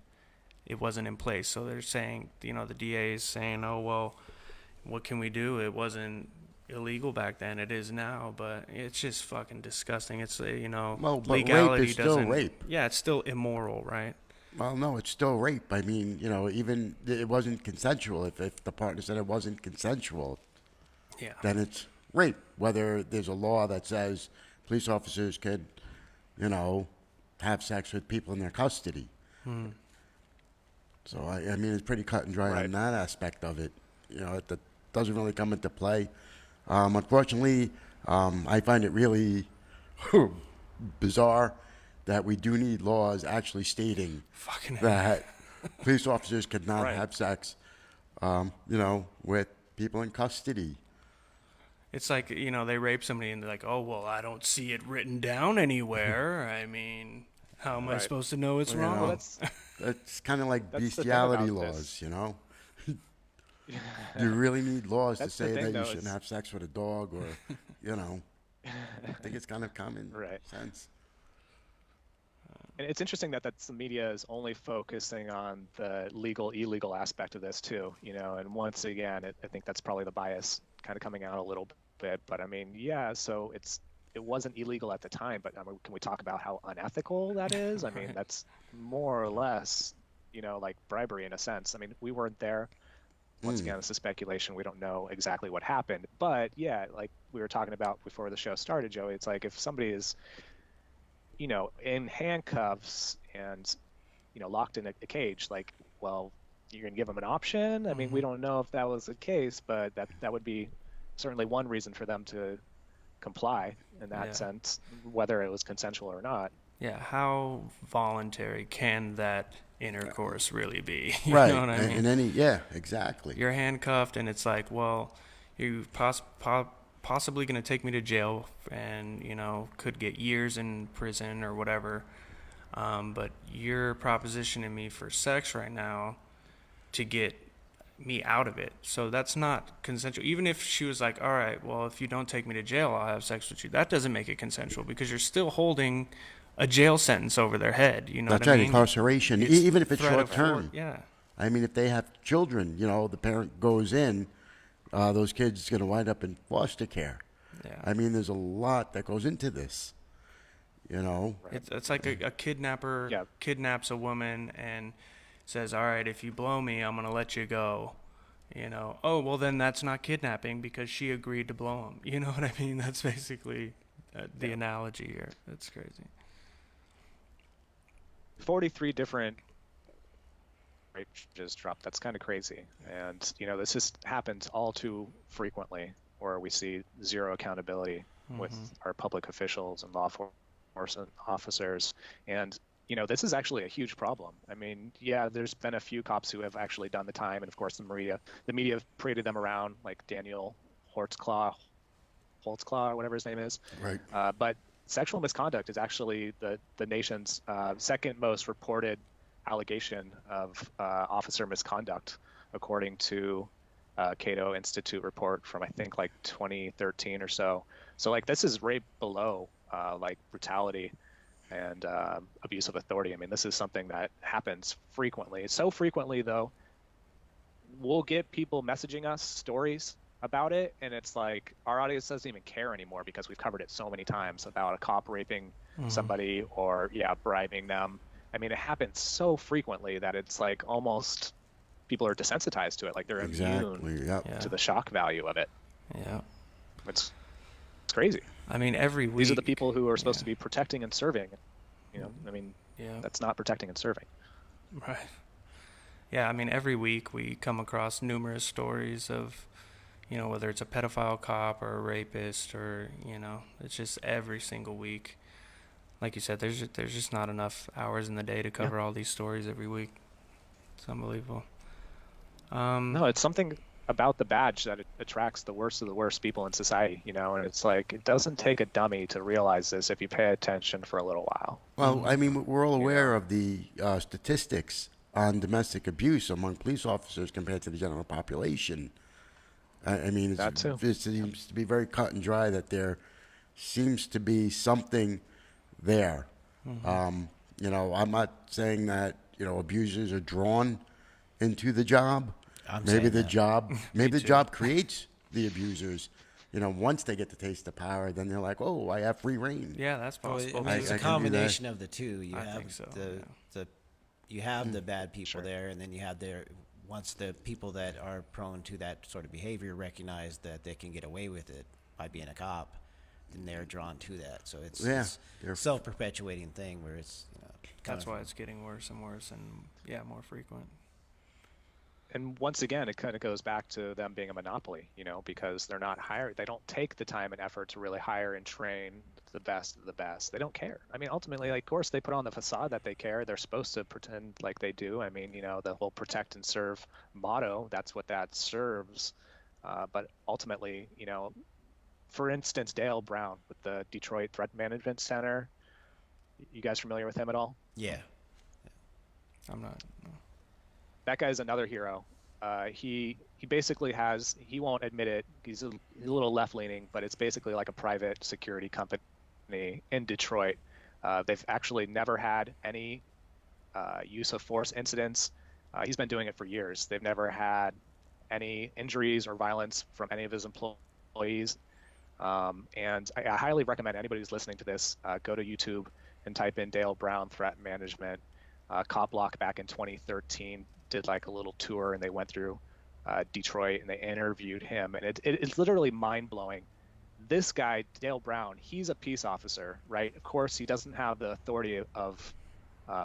it wasn't in place. So they're saying, the DA is saying, oh, well, what can we do? It wasn't illegal back then. It is now. But it's just fucking disgusting. It's, Well, but legality rape is still doesn't. rape. Yeah, it's still immoral, right? Well, no, it's still rape. I mean, even it wasn't consensual. If the partner said it wasn't consensual, Yeah. then it's rape. Whether there's a law that says police officers could, have sex with people in their custody. So, I mean, it's pretty cut and dry Right. on that aspect of it. It doesn't really come into play. Unfortunately, I find it really bizarre that we do need laws actually stating Fucking that police officers could not Right. have sex, with people in custody. It's like, they rape somebody and they're like, oh, well, I don't see it written down anywhere. I mean, how am I Right. supposed to know it's Well, wrong? Well, that's It's kind of like That's the thing bestiality about laws, this. You really need laws to That's the say thing, that you though, shouldn't is- have sex with a dog or, I think it's kind of common Right. sense. And it's interesting that the media is only focusing on the legal, illegal aspect of this too, and once again, I think that's probably the bias kind of coming out a little bit, but I mean, yeah, so it wasn't illegal at the time, but I mean, can we talk about how unethical that is? I mean, Right. that's more or less, like bribery in a sense. I mean, we weren't there. Once again, this is speculation. We don't know exactly what happened, but yeah, like we were talking about before the show started, Joey, it's like if somebody is in handcuffs and, locked in a cage, like, well, you're going to give them an option. I mean, we don't know if that was the case, but that would be certainly one reason for them to comply in that Yeah. sense, whether it was consensual or not. Yeah, how voluntary can that intercourse really be? You Right. know what I mean? Yeah, exactly. You're handcuffed, and it's like, well, you're possibly going to take me to jail and, could get years in prison or whatever. But you're propositioning me for sex right now to get me out of it. So that's not consensual. Even if she was like, all right, well, if you don't take me to jail, I'll have sex with you. That doesn't make it consensual because you're still holding a jail sentence over their head. You know That's what I right, mean? incarceration, It's even if it's threat short of term. Yeah. I mean, if they have children, the parent goes in, those kids going to wind up in foster care. Yeah. I mean, there's a lot that goes into this, It's like a kidnapper Yeah. kidnaps a woman and says, all right, if you blow me, I'm going to let you go. Oh, well, then that's not kidnapping because she agreed to blow him. You know what I mean? That's basically the analogy here. That's crazy. 43 different rape charges dropped. That's kind of crazy. And, this just happens all too frequently where we see zero accountability with our public officials and law enforcement officers. And, this is actually a huge problem. I mean, yeah, there's been a few cops who have actually done the time. And of course, the media have paraded them around, like Daniel Holtzclaw, or whatever his name is. Right. But sexual misconduct is actually the nation's second most reported allegation of officer misconduct, according to Cato Institute report from I think like 2013 or so. So like this is right below like brutality and abuse of authority. I mean, this is something that happens frequently. So frequently, though, we'll get people messaging us stories about it, and it's like our audience doesn't even care anymore because we've covered it so many times about a cop raping somebody or bribing them. I mean, it happens so frequently that it's like almost people are desensitized to it, like they're Exactly. immune Yep. Yeah. to the shock value of it. Yeah. It's crazy. I mean, every week. These are the people who are supposed to be protecting and serving. I mean, Yeah. that's not protecting and serving. Right. Yeah, I mean, every week we come across numerous stories of, whether it's a pedophile cop or a rapist or, it's just every single week. Like you said, there's just not enough hours in the day to cover all these stories every week. It's unbelievable. No, it's something about the badge that it attracts the worst of the worst people in society, and it's like, it doesn't take a dummy to realize this if you pay attention for a little while. Well, I mean, we're all aware of the statistics on domestic abuse among police officers compared to the general population. I mean, That too. it seems to be very cut and dry that there seems to be something there. I'm not saying that, abusers are drawn into the job. Maybe the job creates the abusers. Once they get the taste of power, then they're like, "Oh, I have free reign." Yeah, that's possible. Well, it's I a can do that. combination of the two. I think so, You have the bad people there, and then you have once the people that are prone to that sort of behavior recognize that they can get away with it by being a cop, then they're drawn to that. So it's a self-perpetuating thing where it's That's why it's getting worse and worse and more frequent. And once again, it kind of goes back to them being a monopoly, because they're not hired. They don't take the time and effort to really hire and train the best of the best. They don't care. I mean, ultimately, of course, they put on the facade that they care. They're supposed to pretend like they do. I mean, the whole protect and serve motto, that's what that serves. But ultimately, for instance, Dale Brown with the Detroit Threat Management Center. You guys familiar with him at all? Yeah. I'm not. No. That guy's another hero. He basically he won't admit it. He's a little left-leaning, but it's basically like a private security company in Detroit. They've actually never had any use of force incidents. He's been doing it for years. They've never had any injuries or violence from any of his employees. And I highly recommend anybody who's listening to this, go to YouTube and type in Dale Brown Threat Management. Cop Block back in 2013 did like a little tour, and they went through Detroit and they interviewed him, and it's literally mind-blowing. This guy, Dale Brown, he's a peace officer, right? Of course, he doesn't have the authority of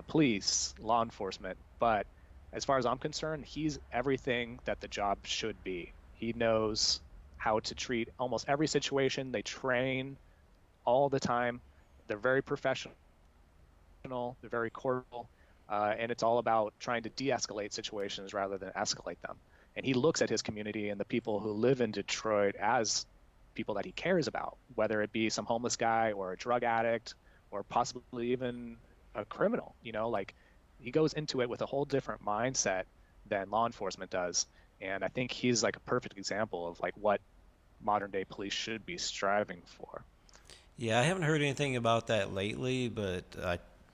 police, law enforcement, but as far as I'm concerned, he's everything that the job should be. He knows how to treat almost every situation. They train all the time. They're very professional. They're very cordial. And it's all about trying to de-escalate situations rather than escalate them. And he looks at his community and the people who live in Detroit as people that he cares about, whether it be some homeless guy or a drug addict or possibly even a criminal. Like, he goes into it with a whole different mindset than law enforcement does. And I think he's like a perfect example of like what modern day police should be striving for. Yeah, I haven't heard anything about that lately, but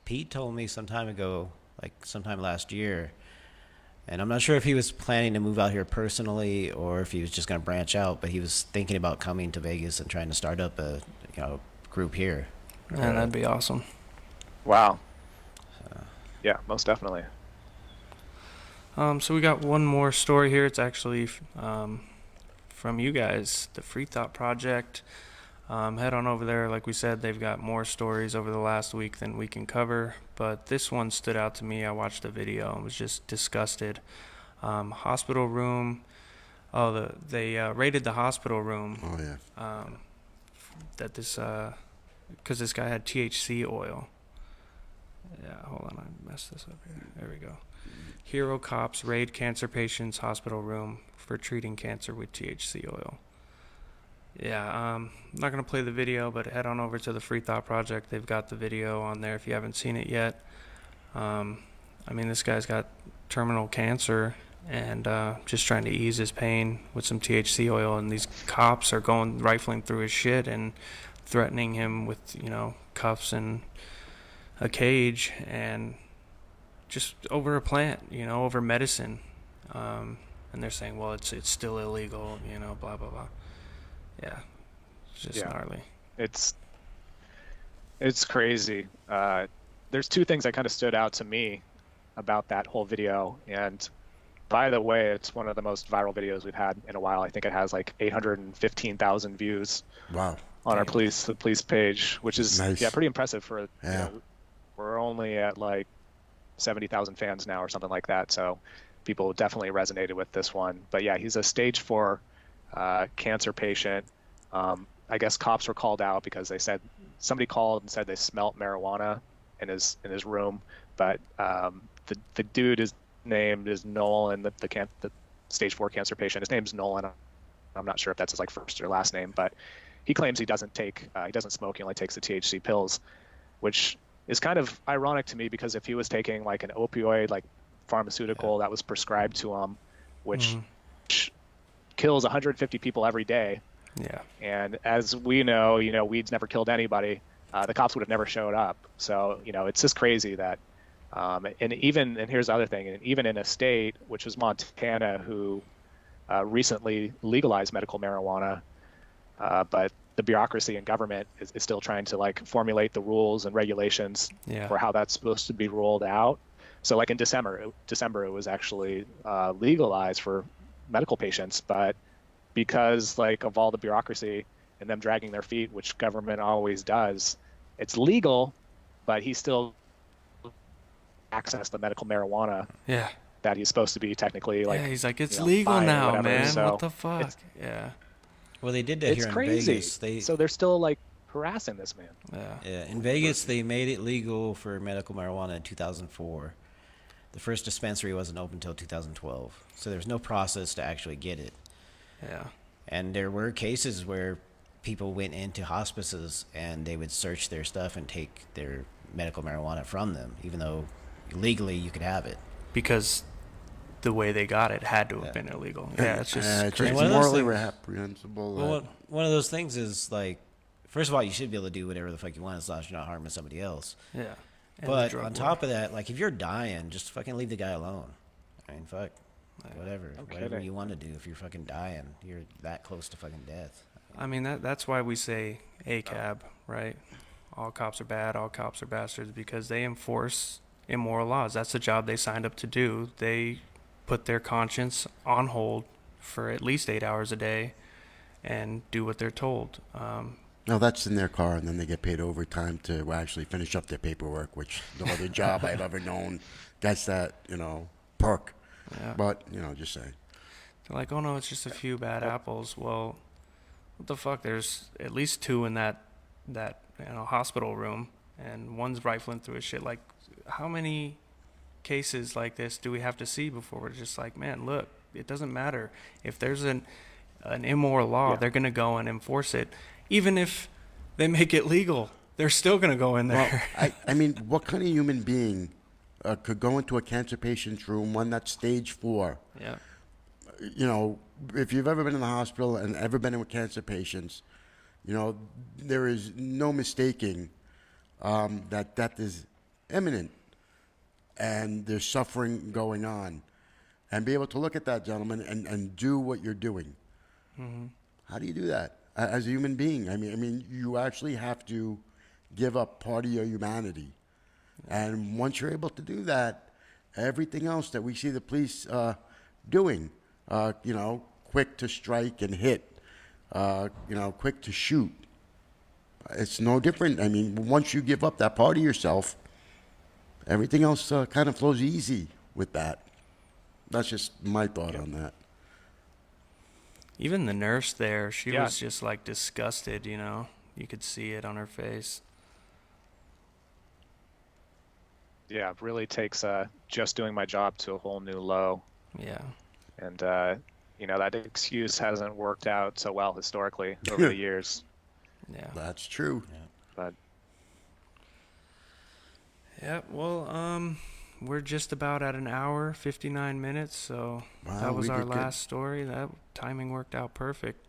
Pete told me some time ago, like sometime last year, and I'm not sure if he was planning to move out here personally or if he was just going to branch out, but he was thinking about coming to Vegas and trying to start up a group here. Man, that'd be awesome. Wow. Yeah, most definitely. So we got one more story here. It's actually from you guys, the Free Thought Project. Head on over there. Like we said, they've got more stories over the last week than we can cover, but this one stood out to me. I watched the video and was just disgusted. Hospital room. They raided the hospital room. Oh yeah. That this because this guy had THC oil. Yeah, hold on, I messed this up here. There we go. Hero cops raid cancer patient's hospital room for treating cancer with THC oil. Yeah, I'm not going to play the video, but head on over to the Free Thought Project. They've got the video on there if you haven't seen it yet. I mean, this guy's got terminal cancer and just trying to ease his pain with some THC oil, and these cops are going rifling through his shit and threatening him with, cuffs and a cage, and just over a plant, over medicine. And they're saying, well, it's still illegal, blah, blah, blah. Yeah, it's just gnarly. It's crazy. There's two things that kind of stood out to me about that whole video. And by the way, it's one of the most viral videos we've had in a while. I think it has like 815,000 views. Wow. on our Damn. the police page, which is Nice. pretty impressive for Yeah. we're only at like 70,000 fans now or something like that. So people definitely resonated with this one. But yeah, he's a stage 4 cancer patient. I guess cops were called out because they said somebody called and said they smelt marijuana in his room. But the dude is named is Nolan, the stage 4 cancer patient. His name's Nolan. I'm not sure if that's his like first or last name, but he claims he doesn't smoke. He only takes the THC pills, which is kind of ironic to me because if he was taking like an opioid, like pharmaceutical that was prescribed to him, which kills 150 people every day. Yeah. And as we know, weed's never killed anybody. The cops would have never showed up. So, it's just crazy that, and here's the other thing, and even in a state, which was Montana, who recently legalized medical marijuana, but the bureaucracy in government is still trying to like formulate the rules and regulations for how that's supposed to be rolled out. So like in December it was actually legalized for medical patients, but because like of all the bureaucracy and them dragging their feet, which government always does, it's legal, but he still access the medical marijuana Yeah. that he's supposed to be technically like. Yeah, he's like, it's legal buying or now, whatever. man. So what the fuck? Yeah. Well, they did that it's here in crazy. Vegas. So they're still like harassing this man. Yeah. In Vegas, they made it legal for medical marijuana in 2004. The first dispensary wasn't open until 2012, so there's no process to actually get it. Yeah. And there were cases where people went into hospices and they would search their stuff and take their medical marijuana from them, even though legally you could have it. Because the way they got it had to have been illegal. Yeah, it's just It's crazy. One of those morally things- reprehensible. Well, one of those things is like, first of all, you should be able to do whatever the fuck you want as long as you're not harming somebody else. Yeah. And But the drug on war. top of that, like if you're dying, just fucking leave the guy alone. I mean, fuck, whatever kidding. you want to do. If you're fucking dying, you're that close to fucking death. I mean, that's why we say ACAB, right? All cops are bad, all cops are bastards, because they enforce immoral laws. That's the job they signed up to do. They put their conscience on hold for at least 8 hours a day and do what they're told. No, that's in their car, and then they get paid overtime to actually finish up their paperwork, which no other job I've ever known gets that, perk. Yeah. But, just saying. They're like, oh no, it's just a few bad apples. Well, what the fuck? There's at least 2 in that hospital room, and one's rifling through his shit. Like, how many cases like this do we have to see before we're just like, man, look, it doesn't matter if there's an immoral law, they're gonna go and enforce it, even if they make it legal. They're still gonna go in there. Well, I mean, what kind of human being could go into a cancer patient's room, one that's stage 4? Yeah. If you've ever been in the hospital and ever been in with cancer patients, there is no mistaking that death is imminent and there's suffering going on. And be able to look at that gentleman and do what you're doing. Mm-hmm. How do you do that as a human being? I mean, you actually have to give up part of your humanity. And once you're able to do that, everything else that we see the police doing, quick to strike and hit, quick to shoot, it's no different. I mean, once you give up that part of yourself, everything else kind of flows easy with that. That's just my thought on that. Even the nurse there, she Yeah. was just like disgusted, You could see it on her face. Yeah, it really takes just doing my job to a whole new low. Yeah. And, that excuse hasn't worked out so well historically over the years. Yeah. That's true. But Yeah, well, we're just about at an hour, 59 minutes, so Wow, that was we our did good. last story. That timing worked out perfect.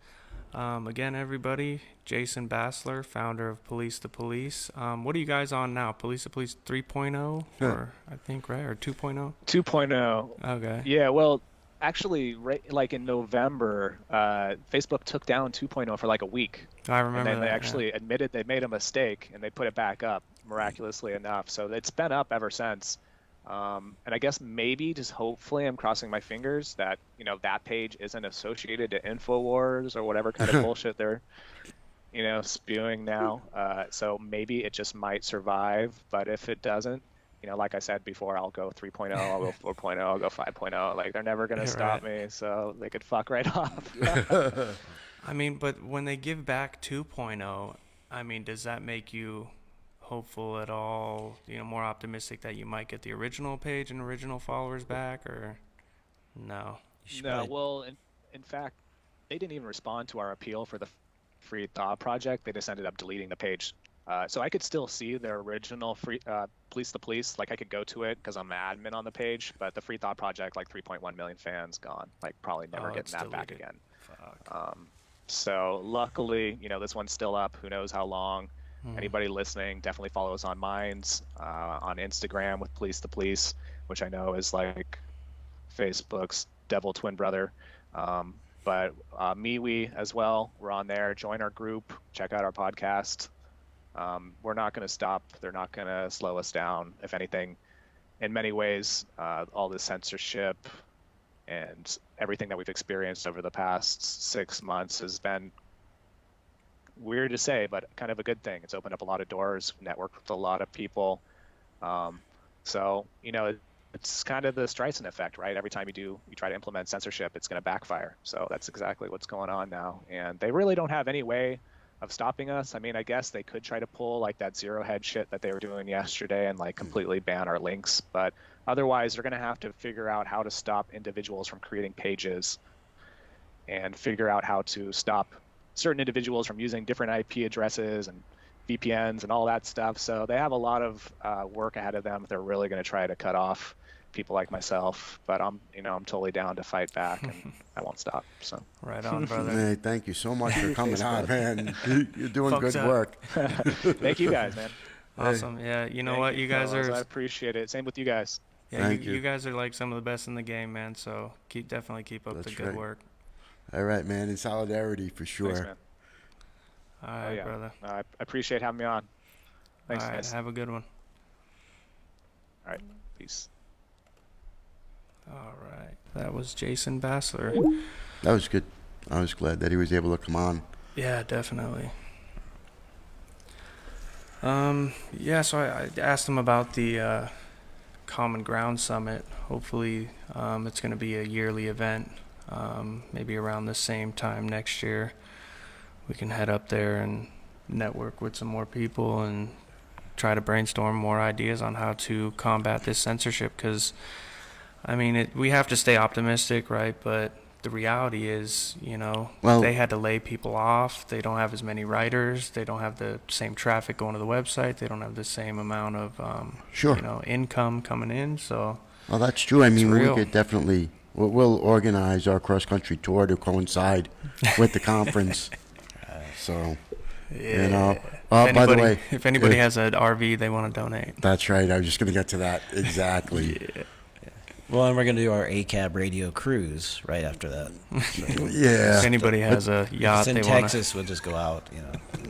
Again, everybody, Jason Bassler, founder of Police to Police. What are you guys on now? Police to Police 3.0, or I think, right? Or 2.0? 2.0. Okay. Yeah, well, actually, like in November, Facebook took down 2.0 for like a week. I And remember then that. they yeah. actually admitted they made a mistake and they put it back up miraculously enough. So it's been up ever since. And I guess maybe just hopefully I'm crossing my fingers that, that page isn't associated to InfoWars or whatever kind of bullshit they're spewing now. So maybe it just might survive, but if it doesn't, like I said before, I'll go 3.0, I'll go 4.0, I'll go 5.0. Like they're never gonna Yeah, stop right. me, so they could fuck right off. I mean, but when they give back 2.0, I mean, does that make you hopeful at all? More optimistic that you might get the original page and original followers back, or no? You should No, probably. well, in fact, they didn't even respond to our appeal for the free thought project. They just ended up deleting the page. So I could still see their original free police the police. Like I could go to it because I'm admin on the page, but the free thought project, like 3.1 million fans gone. Like probably never Oh, getting it's that back deleted. again. Fuck. So luckily, this one's still up. Who knows how long? Hmm. Anybody listening, definitely follow us on Minds, on Instagram with Police the Police, which I know is like Facebook's devil twin brother. But MeWe as well. We're on there. Join our group. Check out our podcast. We're not going to stop. They're not going to slow us down. If anything, in many ways, all the censorship and everything that we've experienced over the past 6 months has been weird to say, but kind of a good thing. It's opened up a lot of doors, networked with a lot of people. Um, so, it's kind of the Streisand effect, right? Every time you try to implement censorship, it's going to backfire. So that's exactly what's going on now. And they really don't have any way of stopping us. I mean, I guess they could try to pull like that zero head shit that they were doing yesterday and like completely ban our links. But otherwise, they're going to have to figure out how to stop individuals from creating pages and figure out how to stop certain individuals from using different IP addresses and VPNs and all that stuff. So they have a lot of work ahead of them. They're really going to try to cut off people like myself, but I'm totally down to fight back, and I won't stop. So Right on, brother. Hey, thank you so much for coming on, man. You're doing Fuck's good up. work. thank you guys, man. Awesome. Yeah, you know Thank what? You guys fellas. I are. appreciate it. Same with you guys. Yeah, Thank you you. guys are like some of the best in the game, man. So definitely keep up the That's good right. work. All right, man. In solidarity for Thanks, sure. man. All Oh right, yeah, brother. I appreciate having me on. Thanks, All right, guys. have a good one. All right, peace. All right, that was Jason Bassler. That was good. I was glad that he was able to come on. Yeah, definitely. Yeah, so I asked him about the Common Ground Summit. Hopefully, it's going to be a yearly event. Maybe around the same time next year, we can head up there and network with some more people and try to brainstorm more ideas on how to combat this censorship. Because, I mean, we have to stay optimistic, right? But the reality is, Well- they had to lay people off. They don't have as many writers. They don't have the same traffic going to the website. They don't have the same amount of, Sure. income coming in. So, Well, that's true. I mean, we real. could definitely. We'll organize our cross-country tour to coincide with the conference. So, yeah. By the way, if anybody has an RV they want to donate. that's right. I was just going to get to that. Exactly. Yeah. Well, and we're going to do our ACAB radio cruise right after that. Yeah. If anybody has a If yacht it's in they want to. Texas, we'll just go out,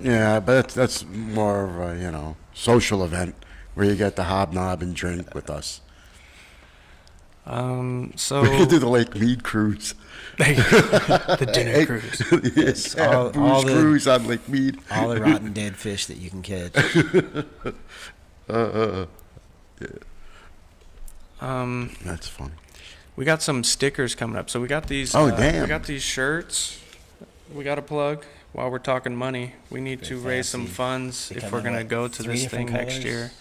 Yeah, but that's more of a, social event where you get to hobnob and drink with us. So We could do the Lake Mead cruise. the dinner cruise. Yeah, all booze the- cruise on Lake Mead. All the rotten dead fish that you can catch. That's funny. We got some stickers coming up. So we got these. Oh, damn. We got these shirts. We got to plug while we're talking money. We need to Very raise some fancy. funds They if come we're in, gonna what, go to 3 this different thing next colors? year.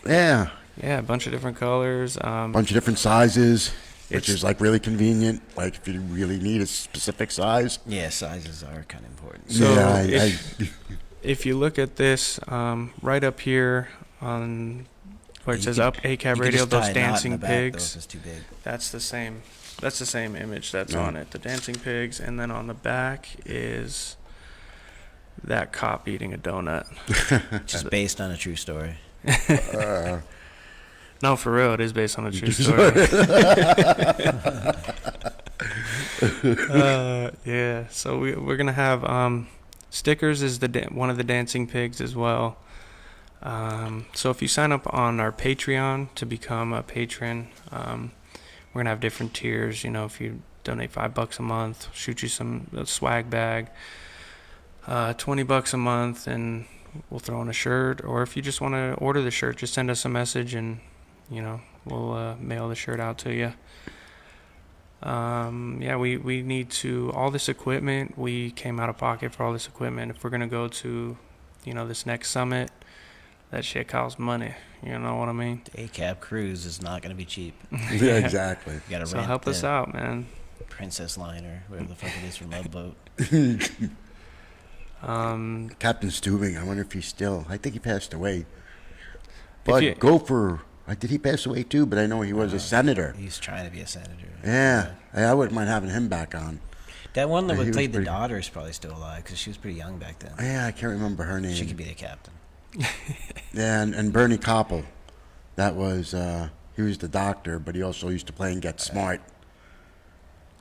Yeah, Yeah, a bunch of different colors. bunch of different sizes, which It's- is like really convenient. Like if you really need a specific size. Yeah, sizes are kind of important. So yeah, if you look at this right up here on where it You says could- up you ACAB could Radio, just tie those a knot in dancing the back, though, pigs. if it's too big. That's the same. That's the same image that's Yeah. on it. The dancing pigs, and then on the back is that cop eating a donut. Which is based on a true story. No, for real, it is based on a true story. Yeah, so we're gonna have stickers is one of the dancing pigs as well. So if you sign up on our Patreon to become a patron, we're gonna have different tiers. If you donate $5 a month, shoot you a swag bag. $20 a month, and we'll throw in a shirt. Or if you just want to order the shirt, just send us a message, and we'll mail the shirt out to you. Yeah, we need to, all this equipment, we came out of pocket for all this equipment. If we're going to go to, this next summit, that shit costs money. You know what I mean? The ACAB cruise is not going to be cheap. Yeah, exactly. You got to So rent help us the out, man. Princess Liner, whatever the fuck it is from Love Boat. Captain Stubing, I wonder if he's still, I think he passed away. But you- did he pass away too? But I know he was a senator. He's trying to be a senator. Yeah, I wouldn't mind having him back on. That one that He was played the pretty- daughter is probably still alive because she was pretty young back then. Yeah, I can't remember her name. She could be the captain. Yeah, and Bernie Koppel, that was, he was the doctor, but he also used to play and Get Smart,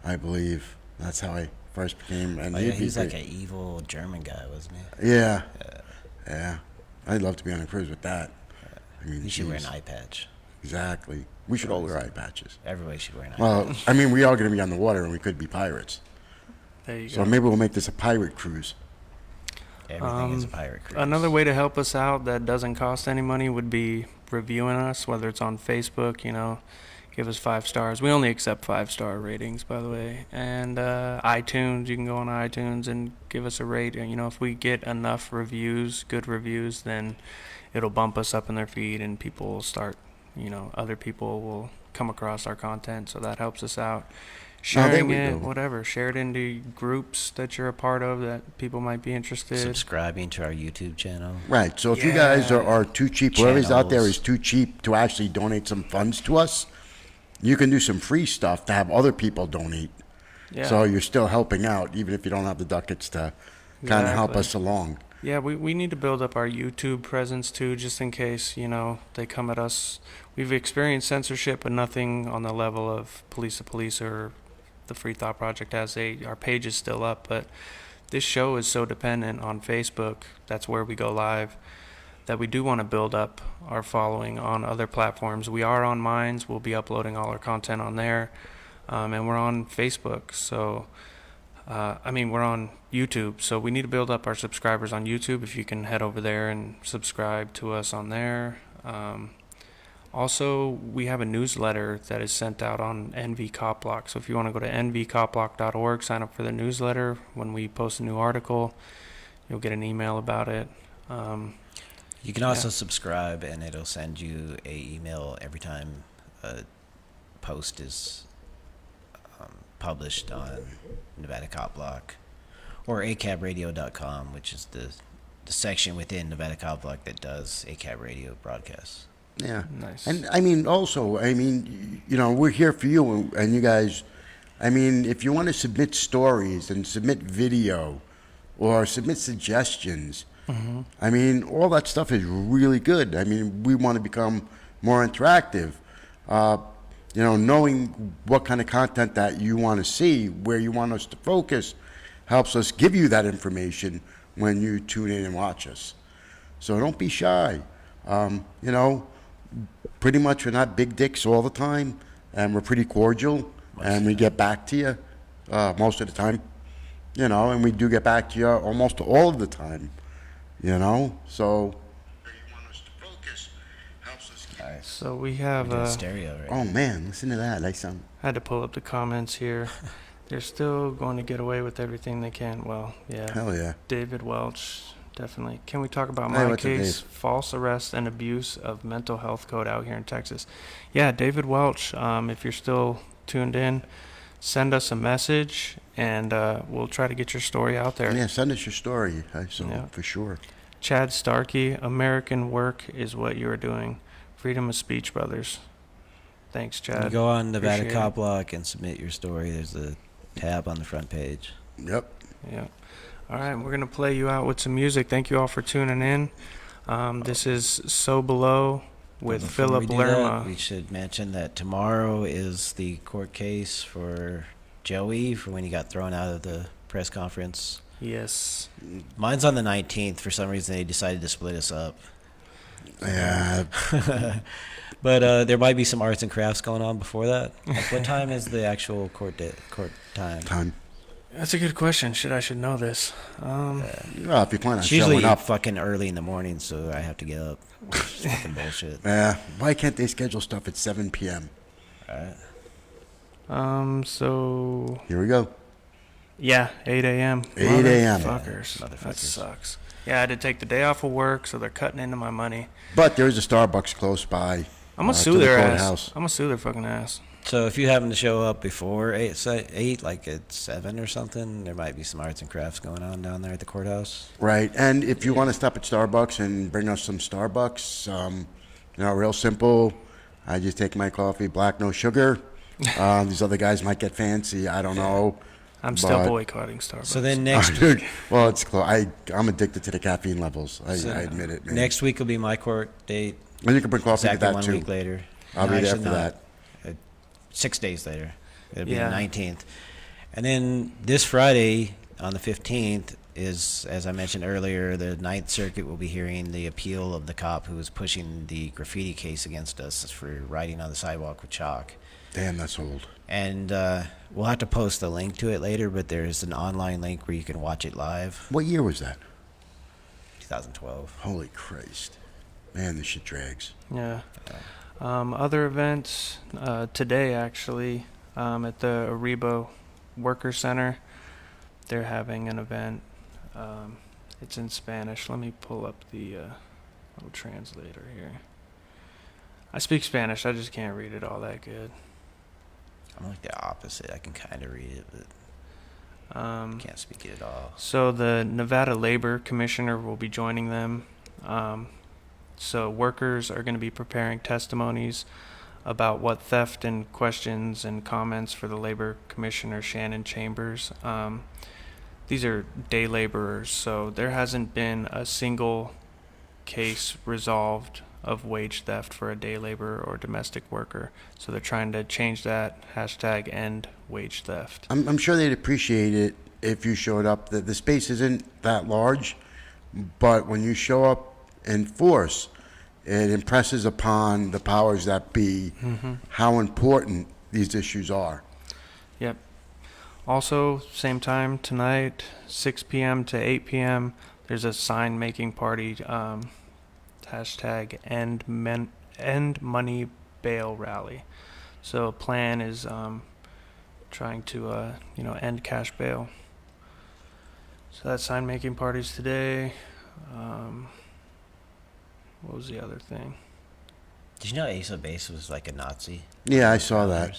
I believe. That's how I first became. And Oh, yeah, he'd be he's like great. an evil German guy, wasn't he? Yeah, yeah. I'd love to be on a cruise with that. I mean, He should wear an geez. eye patch. Exactly. We should all wear eye patches. Everybody should wear an eye Well, patch. I mean, we are going to be on the water, and we could be pirates. There you So go. maybe we'll make this a pirate cruise. Everything is a pirate cruise. Another way to help us out that doesn't cost any money would be reviewing us, whether it's on Facebook, give us 5 stars. We only accept 5-star ratings, by the way. And iTunes, you can go on iTunes and give us a rate. And, if we get enough reviews, good reviews, then it'll bump us up in their feed, and people will start, other people will come across our content, so that helps us out. Sharing we it, go. whatever. Share it into groups that you're a part of that people might be interested. Subscribing to our YouTube channel. Right. So if you guys are too cheap, whoever's out there Channels. is too cheap to actually donate some funds to us, you can do some free stuff to have other people donate. Yeah. So you're still helping out, even if you don't have the ducats to kind of help Exactly. us along. Yeah, we need to build up our YouTube presence too, just in case, they come at us. We've experienced censorship, but nothing on the level of Police to Police or the Free Thought Project our page is still up, but this show is so dependent on Facebook, that's where we go live, that we do want to build up our following on other platforms. We are on Minds, we'll be uploading all our content on there, and we're on Facebook, so we're on YouTube, so we need to build up our subscribers on YouTube. If you can head over there and subscribe to us on there. Also, we have a newsletter that is sent out on NV Cop Block. So if you want to go to nvcopblock.org, sign up for the newsletter. When we post a new article, you'll get an email about it. You can also subscribe, and it'll send you a email every time a post is published on Nevada Cop Block or acabradio.com, which is the section within Nevada Cop Block that does ACAB radio broadcasts. Yeah. Nice. And we're here for you, and you guys, if you want to submit stories and submit video or submit suggestions, all that stuff is really good. We want to become more interactive. Knowing what kind of content that you want to see, where you want us to focus, helps us give you that information when you tune in and watch us. So don't be shy. Pretty much we're not big dicks all the time, and we're pretty cordial, and we get back to you most of the time, and we do get back to you almost all of the time, so where you want us to focus helps us keep. Nice. So we We're have, doing stereo right Oh man, listen to that. I sound. I had to pull up the comments here. They're still going to get away with everything they can. Well, yeah. Hell yeah. David Welch, definitely. Can we talk about Hey, my what's up, case? Dave? False arrest and abuse of mental health code out here in Texas. Yeah, David Welch, if you're still tuned in, send us a message, and we'll try to get your story out there. Yeah, send us your story. Yeah. For sure. Chad Starkey, American work is what you are doing. Freedom of speech, brothers. Thanks, Chad. You go on Nevada Appreciate Cop it. Block and submit your story. There's a tab on the front page. Yep. Yeah. All right, we're going to play you out with some music. Thank you all for tuning in. This is So Below with Before we Philip do that, Lerma. we should mention that tomorrow is the court case for Joey for when he got thrown out of the press conference. Yes. Mine's on the 19th. For some reason, they decided to split us up. Yeah. But there might be some arts and crafts going on before that. Like, what time is the actual court time? Time. That's a good question. I should know this. Well, if you plan on It's usually showing up, fucking early in the morning, so I have to get up. It's fucking bullshit. why can't they schedule stuff at 7 p.m.? Right? So Here we go. yeah, 8 a.m. 8 a.m. Motherfuckers. That Motherfuckers. sucks. Yeah, I had to take the day off of work, so they're cutting into my money. But there's a Starbucks close by. I'm gonna to sue the their courthouse. ass. I'm gonna sue their fucking ass. So if you happen to show up before 8, like at 7 or something, there might be some arts and crafts going on down there at the courthouse. Right, and if you want to stop at Starbucks and bring us some Starbucks, real simple. I just take my coffee black, no sugar. These other guys might get fancy. I don't know. I'm still But- boycotting Starbucks. So then next Well, it's close. I'm addicted to the caffeine levels. I admit it, man. next week will be my court date. And you can bring coffee Exactly to that 1 too. week later. I'll No, be there actually for not. that. 6 days later. It'll be Yeah. the 19th. And then this Friday on the 15th is, as I mentioned earlier, the Ninth Circuit will be hearing the appeal of the cop who was pushing the graffiti case against us for writing on the sidewalk with chalk. Damn, that's old. And we'll have to post a link to it later, but there's an online link where you can watch it live. What year was that? 2012. Holy Christ. Man, this shit drags. Yeah. Other events today, actually, at the Aribo Worker Center, they're having an event. It's in Spanish. Let me pull up the little translator here. I speak Spanish. I just can't read it all that good. I'm like the opposite. I can kind of read it, but can't speak it at all. So the Nevada Labor Commissioner will be joining them. So workers are going to be preparing testimonies about what theft and questions and comments for the Labor Commissioner Shannon Chambers. These are day laborers, so there hasn't been a single case resolved of wage theft for a day laborer or domestic worker. So they're trying to change that. Hashtag end wage theft. I'm sure they'd appreciate it if you showed up. The space isn't that large, but when you show up in force, it impresses upon the powers that be how important these issues are. Yep. Also, same time tonight, 6 p.m. to 8 p.m., there's a sign making party, hashtag end money bail rally. So plan is trying to end cash bail. So that sign making party's today. What was the other thing? Did you know ACAB was like a Nazi? Yeah, I saw that.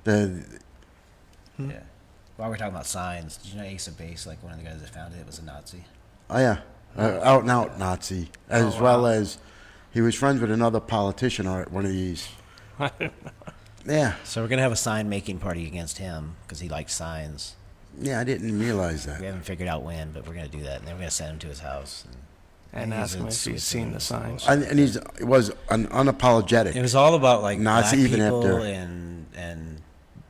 The Yeah. While we're talking about signs, did you know ACAB, like one of the guys that founded it, was a Nazi? Oh yeah, out and out Nazi, as well as he was friends with another politician or one of these. Yeah, So we're gonna have a sign making party against him because he likes signs. yeah, I didn't realize We that. haven't figured out when, but we're gonna do that, and then we're gonna send him to his house. And he's ask him in if he's seen the Switzerland. signs. And he was an unapologetic. It was all about like Nazi black even people after- and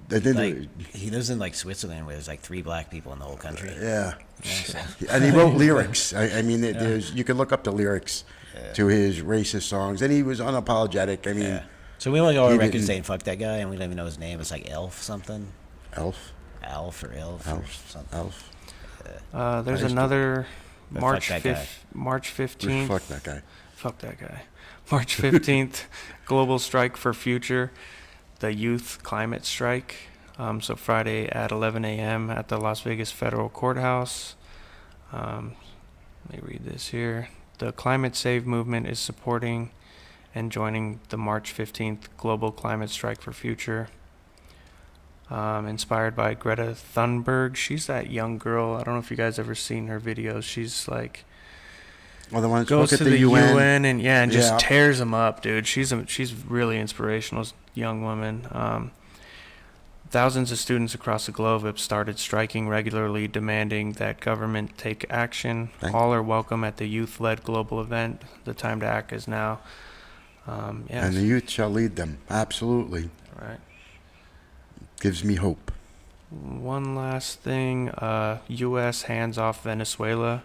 They didn't- like he lives in like Switzerland where there's like 3 black people in the whole country. yeah, Yeah, so- and he wrote lyrics. I mean, there's you can look up the lyrics to his racist songs, and he was unapologetic. I mean, Yeah. So we only go on He record didn't- saying fuck that guy, and we don't even know his name. It's like Elf something, Elf, Alf or Elf or Elf, something. Elf. There's I used to- another But March fuck that guy. 5th, March 15th. Fuck that guy. Fuck that guy. March 15th, Global Strike for Future, the youth climate strike. So Friday at 11 a.m. at the Las Vegas Federal Courthouse. Let me read this here. The Climate Save movement is supporting and joining the March 15th Global Climate Strike for Future. Inspired by Greta Thunberg. She's that young girl. I don't know if you guys ever seen her videos. She's like Well, the one that goes spoke to at the the UN and just Yeah. tears them up, dude. She's really inspirational young woman. Thousands of students across the globe have started striking regularly, demanding that government take action. All are welcome at the youth-led global event. The time to act is now. And the youth shall lead them. Absolutely. Right. Gives me hope. One last thing, U.S. hands off Venezuela.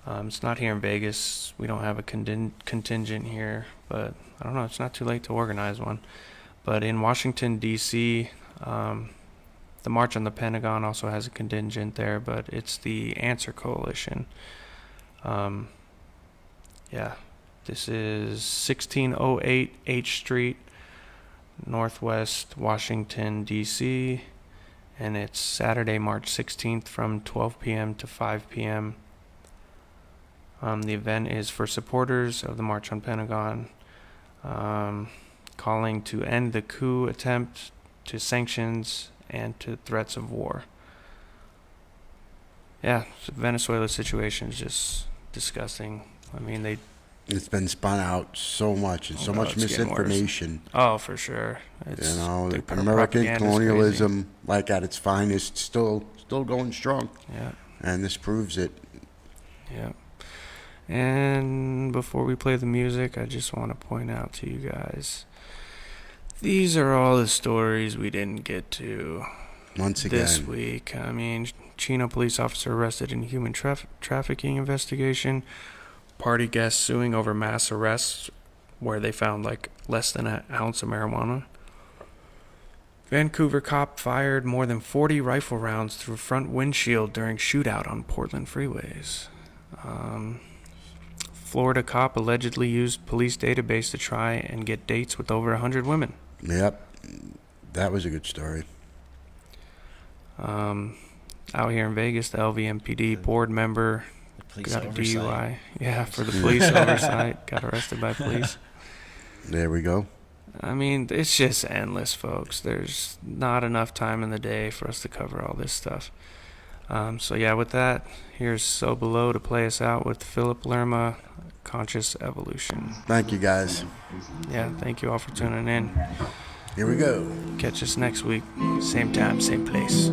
It's not here in Vegas. We don't have a contingent here, but I don't know. It's not too late to organize one. But in Washington, D.C., the the March on the Pentagon also has a contingent there, but it's the Answer Coalition. Yeah, this is 1608 H Street, Northwest Washington, D.C., and it's Saturday, March 16th from 12 p.m. to 5 p.m. The event is for supporters of the March on Pentagon, calling to end the coup attempt, to sanctions, and to threats of war. Yeah, the Venezuela situation is just disgusting. I mean, It's been spun out so much and so much it's getting worse. misinformation. Oh, for sure. You know, the American propaganda's colonialism, like at its finest, still going strong. crazy. Yeah. And this proves it. Yeah. And before we play the music, I just want to point out to you guys, these are all the stories we didn't get to Once again, this week. I mean, Chino police officer arrested in human trafficking investigation. Party guests suing over mass arrests where they found like less than an ounce of marijuana. Vancouver cop fired more than 40 rifle rounds through front windshield during shootout on Portland freeways. Florida cop allegedly used police database to try and get dates with over 100 women. yep, that was a good story. Out here in Vegas, the LVMPD board member The police got a oversight. DUI. Yeah, for the police oversight. Got arrested by police. There we go. I mean, it's just endless, folks. There's not enough time in the day for us to cover all this stuff. So yeah, with that, here's So Below to play us out with Philip Lerma, Conscious Evolution. Thank you, guys. Yeah, thank you all for tuning in. Here we go. Catch us next week. Same time, same place.